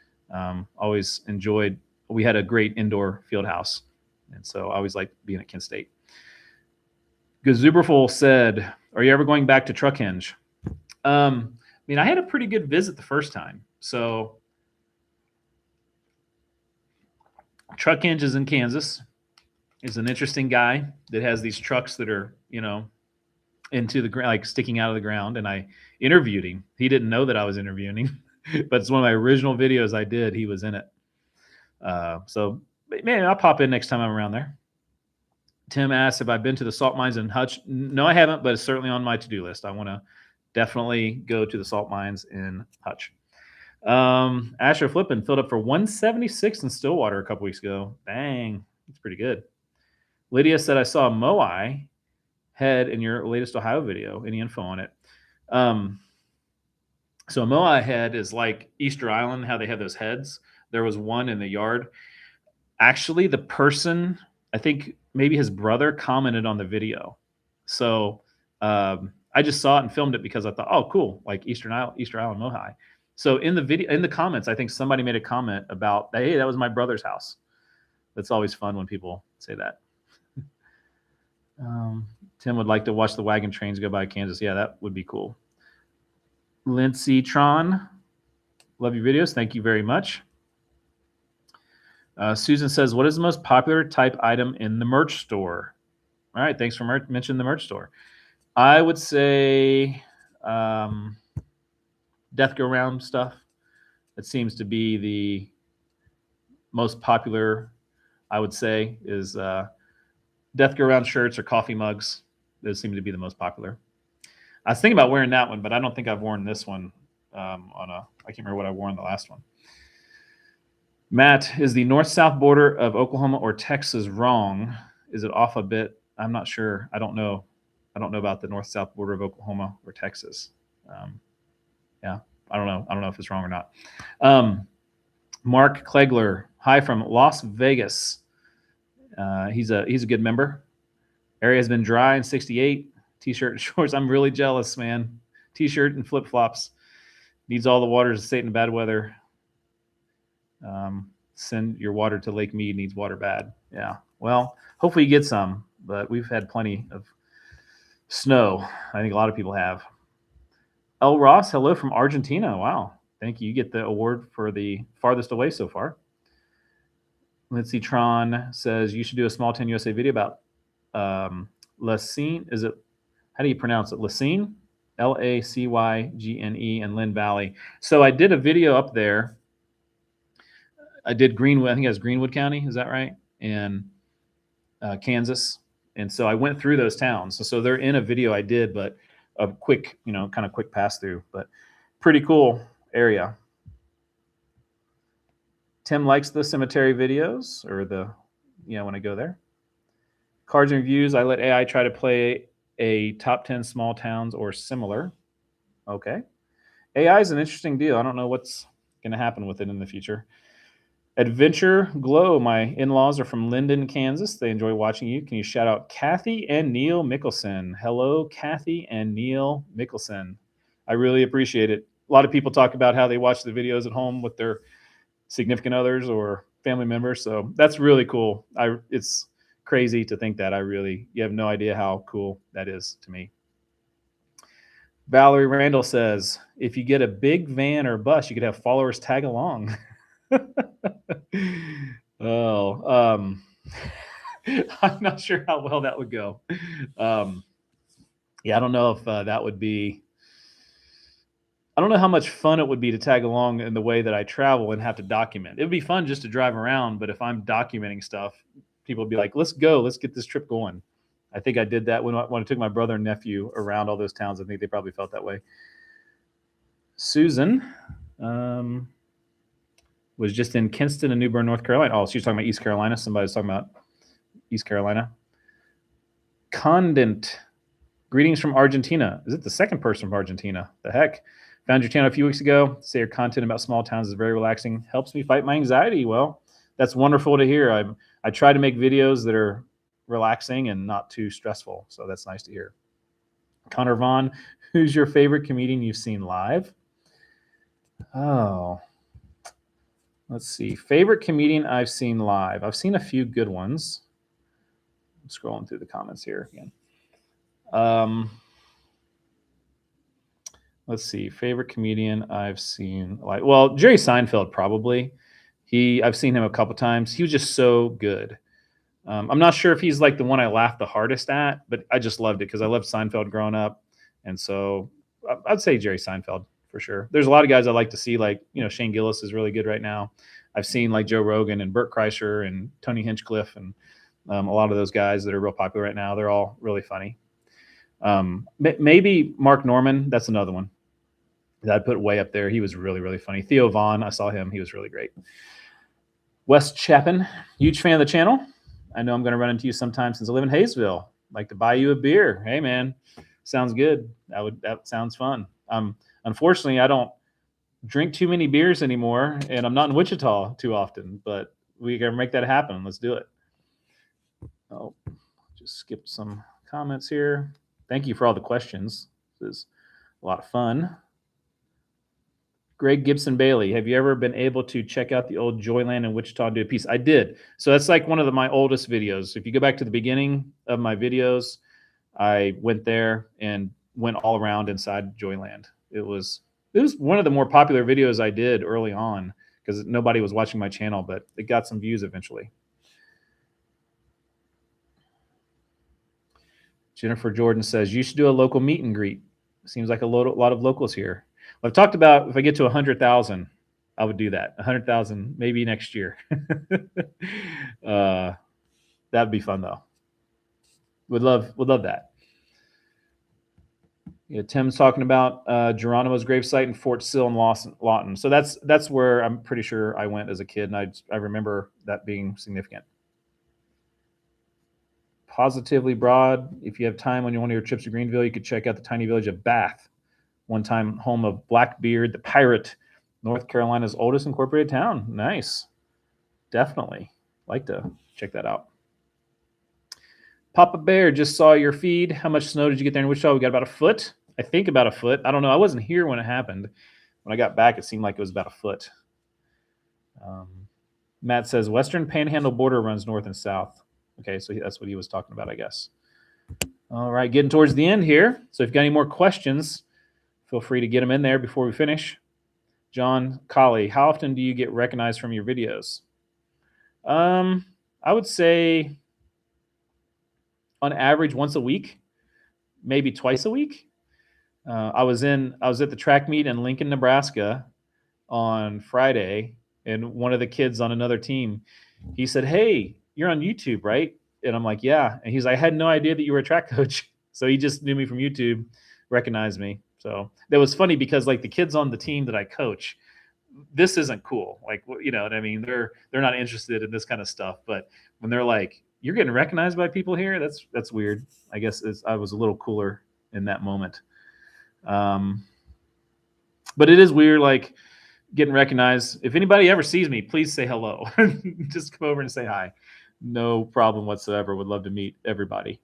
always enjoyed, we had a great indoor field house. And so I always liked being at Kent State. Gazuberful said, are you ever going back to Truck Hinge? I had a pretty good visit the first time. So Truck Hinge is in Kansas. He's an interesting guy that has these trucks that are, into the ground, sticking out of the ground. And I interviewed him. He didn't know that I was interviewing him, but it's one of my original videos I did. He was in it. So man, I'll pop in next time I'm around there. Tim asks, have I been to the salt mines in Hutch? No, I haven't, but it's certainly on my to-do list. I want to definitely go to the salt mines in Hutch. Asher Flippin filled up for 176 in Stillwater a couple weeks ago. Dang, that's pretty good. Lydia said, I saw a Moai head in your latest Ohio video. Any info on it? So a Moai head is like Easter Island, how they have those heads. There was one in the yard. Actually, the person, I think maybe his brother, commented on the video. So I just saw it and filmed it because I thought, oh, cool, like Easter Island Moai. So in the video, in the comments, I think somebody made a comment about, hey, that was my brother's house. That's always fun when people say that. Tim would like to watch the wagon trains go by Kansas. Yeah, that would be cool. Lindsay Tron, love your videos. Thank you very much. Susan says, what is the most popular type item in the merch store? All right, thanks for mentioning the merch store. I would say Death Go Round stuff. It seems to be the most popular, I would say, is Death Go Round shirts or coffee mugs. Those seem to be the most popular. I was thinking about wearing that one, but I don't think I've worn this one I can't remember what I wore on the last one. Matt, is the north-south border of Oklahoma or Texas wrong? Is it off a bit? I'm not sure. I don't know. I don't know about the north-south border of Oklahoma or Texas. Yeah, I don't know. I don't know if it's wrong or not. Mark Klegler, hi from Las Vegas. He's a good member. Area has been dry in 68. T-shirt and shorts. I'm really jealous, man. T-shirt and flip-flops. Needs all the water to stay in bad weather. Send your water to Lake Mead. Needs water bad. Yeah. Well, hopefully you get some, but we've had plenty of snow. I think a lot of people have. El Ross, hello from Argentina. Wow. Thank you. You get the award for the farthest away so far. Lindsay Tron says you should do a Small 10 USA video about Lacine. Is it, how do you pronounce it? Lacine? Lacygne and Lynn Valley. So I did a video up there. I did Greenwood. I think it was Greenwood County. Is that right? And Kansas. And so I went through those towns. So they're in a video I did, but a quick, kind of quick pass through, but pretty cool area. Tim likes the cemetery videos or when I go there. Cards and reviews. I let AI try to play a top 10 small towns or similar. Okay. AI is an interesting deal. I don't know what's going to happen with it in the future. Adventure Glow. My in-laws are from Linden, Kansas. They enjoy watching you. Can you shout out Kathy and Neil Mickelson? Hello, Kathy and Neil Mickelson. I really appreciate it. A lot of people talk about how they watch the videos at home with their significant others or family members. So that's really cool. It's crazy to think that. You have no idea how cool that is to me. Valerie Randall says, if you get a big van or bus, you could have followers tag along. I'm not sure how well that would go. Yeah, I don't know if that would be. I don't know how much fun it would be to tag along in the way that I travel and have to document. It would be fun just to drive around, but if I'm documenting stuff, people would be like, "Let's go, let's get this trip going." I think I did that when I took my brother and nephew around all those towns. I think they probably felt that way. Susan was just in Kinston and New Bern, North Carolina. Oh, she was talking about East Carolina. Somebody was talking about East Carolina. Condent. Greetings from Argentina. Is it the second person from Argentina? The heck? Found your channel a few weeks ago. Say your content about small towns is very relaxing. Helps me fight my anxiety. Well, that's wonderful to hear. I try to make videos that are relaxing and not too stressful. So that's nice to hear. Connor Vaughn, who's your favorite comedian you've seen live? Oh, let's see. Favorite comedian I've seen live. I've seen a few good ones. I'm scrolling through the comments here again. Let's see. Favorite comedian I've seen live. Well, Jerry Seinfeld probably. I've seen him a couple times. He was just so good. I'm not sure if he's like the one I laughed the hardest at, but I just loved it because I loved Seinfeld growing up, and so I'd say Jerry Seinfeld for sure. There's a lot of guys I like to see, like Shane Gillis is really good right now. I've seen like Joe Rogan and Burt Kreischer and Tony Hinchcliffe and a lot of those guys that are real popular right now. They're all really funny. Maybe Mark Norman. That's another one that I'd put way up there. He was really, really funny. Theo Vaughn, I saw him. He was really great. Wes Chapin, huge fan of the channel. I know I'm going to run into you sometime since I live in Hayesville. Like to buy you a beer. Hey, man, sounds good. That sounds fun. Unfortunately, I don't drink too many beers anymore, and I'm not in Wichita too often, but we got to make that happen. Let's do it. Oh, just skipped some comments here. Thank you for all the questions. This is a lot of fun. Greg Gibson Bailey, have you ever been able to check out the old Joyland in Wichita and do a piece? I did. So that's like one of my oldest videos. If you go back to the beginning of my videos, I went there and went all around inside Joyland. It was one of the more popular videos I did early on because nobody was watching my channel, but it got some views eventually. Jennifer Jordan says, you should do a local meet and greet. Seems like a lot of locals here. Well, I've talked about if I get to 100,000, I would do that. 100,000, maybe next year. That'd be fun though. Would love that. Yeah, Tim's talking about Geronimo's gravesite in Fort Sill and Lawton. So that's where I'm pretty sure I went as a kid, and I remember that being significant. Positively Broad, if you have time on one of your trips to Greenville, you could check out the tiny village of Bath, one time home of Blackbeard the Pirate, North Carolina's oldest incorporated town. Nice. Definitely like to check that out. Papa Bear, just saw your feed. How much snow did you get there in Wichita? We got about a foot. I think about a foot. I don't know. I wasn't here when it happened. When I got back, it seemed like it was about a foot. Matt says, Western Panhandle border runs north and south. Okay, so that's what he was talking about, I guess. All right, getting towards the end here. So if you've got any more questions, feel free to get them in there before we finish. John Colley, how often do you get recognized from your videos? I would say on average once a week, maybe twice a week. I was at the track meet in Lincoln, Nebraska on Friday, and one of the kids on another team, he said, hey, you're on YouTube, right? And I'm like, yeah. And he's like, I had no idea that you were a track coach. So he just knew me from YouTube, recognized me. So that was funny because like the kids on the team that I coach, this isn't cool. Like, you know what I mean? They're not interested in this kind of stuff. But when they're like, you're getting recognized by people here, that's weird. I guess I was a little cooler in that moment. But it is weird, like getting recognized. If anybody ever sees me, please say hello. Just come over and say hi. No problem whatsoever. Would love to meet everybody.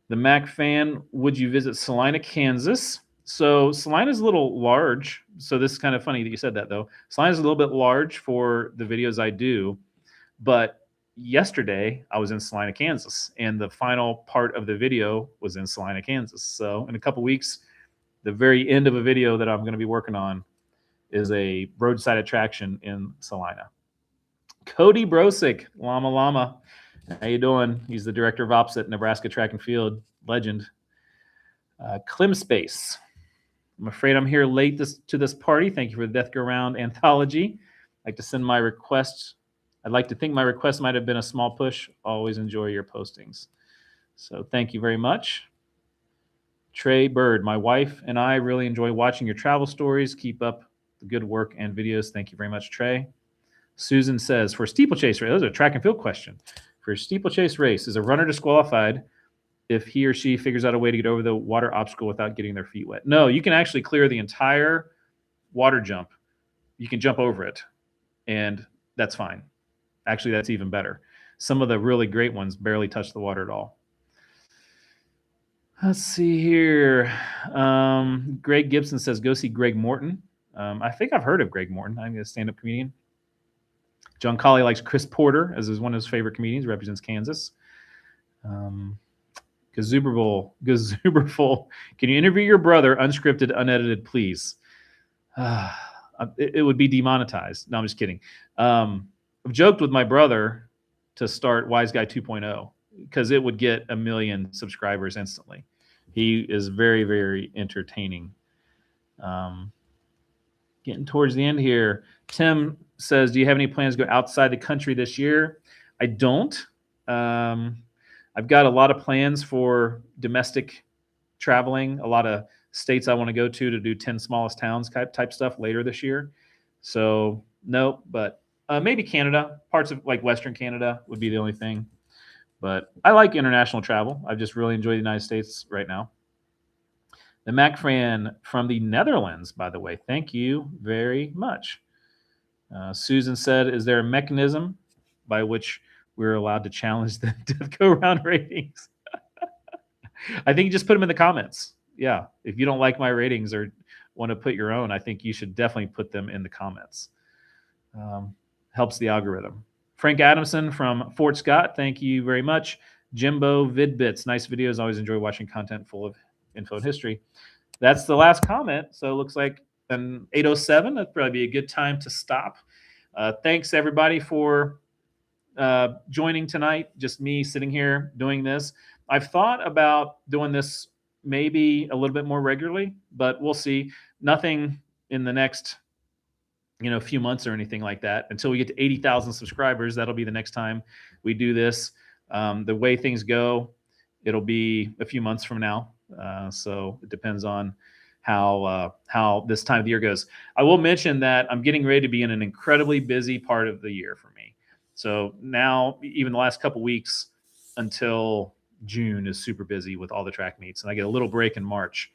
The Mac fan, would you visit Salina, Kansas? So Salina's a little large. So this is kind of funny that you said that, though. Salina's a little bit large for the videos I do. But yesterday, I was in Salina, Kansas, and the final part of the video was in Salina, Kansas. So in a couple weeks, the very end of a video that I'm going to be working on is a roadside attraction in Salina. Cody Brosick, Llama Llama. How you doing? He's the director of ops at Nebraska Track and Field. Legend. Clem Space. I'm afraid I'm here late to this party. Thank you for the Death Go Round anthology. I'd like to send my request. I'd like to think my request might have been a small push. Always enjoy your postings. So thank you very much. Trey Bird, my wife and I really enjoy watching your travel stories. Keep up the good work and videos. Thank you very much, Trey. Susan says, for steeplechase race, those are a track and field question. For a steeplechase race, is a runner disqualified if he or she figures out a way to get over the water obstacle without getting their feet wet? No, you can actually clear the entire water jump. You can jump over it, and that's fine. Actually, that's even better. Some of the really great ones barely touch the water at all. Let's see here. Greg Gibson says, go see Greg Morton. I think I've heard of Greg Morton. I'm a stand-up comedian. John Colley likes Chris Porter as one of his favorite comedians, represents Kansas. Gazuberful, can you interview your brother, unscripted, unedited, please? It would be demonetized. No, I'm just kidding. I've joked with my brother to start Wiseguy 2.0 because it would get 1 million subscribers instantly. He is very, very entertaining. Getting towards the end here. Tim says, do you have any plans to go outside the country this year? I don't. I've got a lot of plans for domestic traveling, a lot of states I want to go to do 10 smallest towns type stuff later this year. So no, but maybe Canada, parts of like Western Canada would be the only thing. But I like international travel. I just really enjoy the United States right now. The Macfran from the Netherlands, by the way. Thank you very much. Susan said, is there a mechanism by which we're allowed to challenge the Death Go Round ratings? I think you just put them in the comments. Yeah. If you don't like my ratings or want to put your own, I think you should definitely put them in the comments. Helps the algorithm. Frank Adamson from Fort Scott, thank you very much. Jimbo Vidbits, nice videos. Always enjoy watching content full of info and history. That's the last comment. So it looks like an 8:07. That'd probably be a good time to stop. Thanks everybody for joining tonight. Just me sitting here doing this. I've thought about doing this maybe a little bit more regularly, but we'll see. Nothing in the next few months or anything like that until we get to 80,000 subscribers. That'll be the next time we do this. The way things go, it'll be a few months from now. So it depends on how this time of the year goes. I will mention that I'm getting ready to be in an incredibly busy part of the year for me. So now, even the last couple weeks until June is super busy with all the track meets, and I get a little break in March.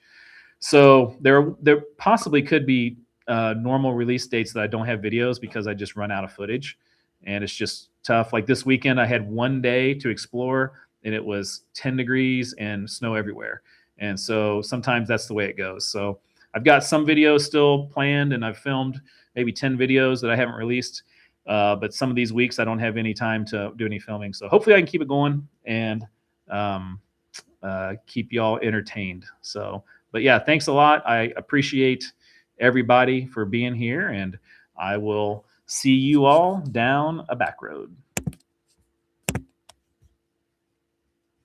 So there possibly could be normal release dates that I don't have videos because I just run out of footage, and it's just tough. Like this weekend, I had one day to explore, and it was 10 degrees and snow everywhere. And so sometimes that's the way it goes. So I've got some videos still planned, and I've filmed maybe 10 videos that I haven't released. But some of these weeks I don't have any time to do any filming. So hopefully I can keep it going and keep y'all entertained. So, but yeah, thanks a lot. I appreciate everybody for being here, and I will see you all down a back road.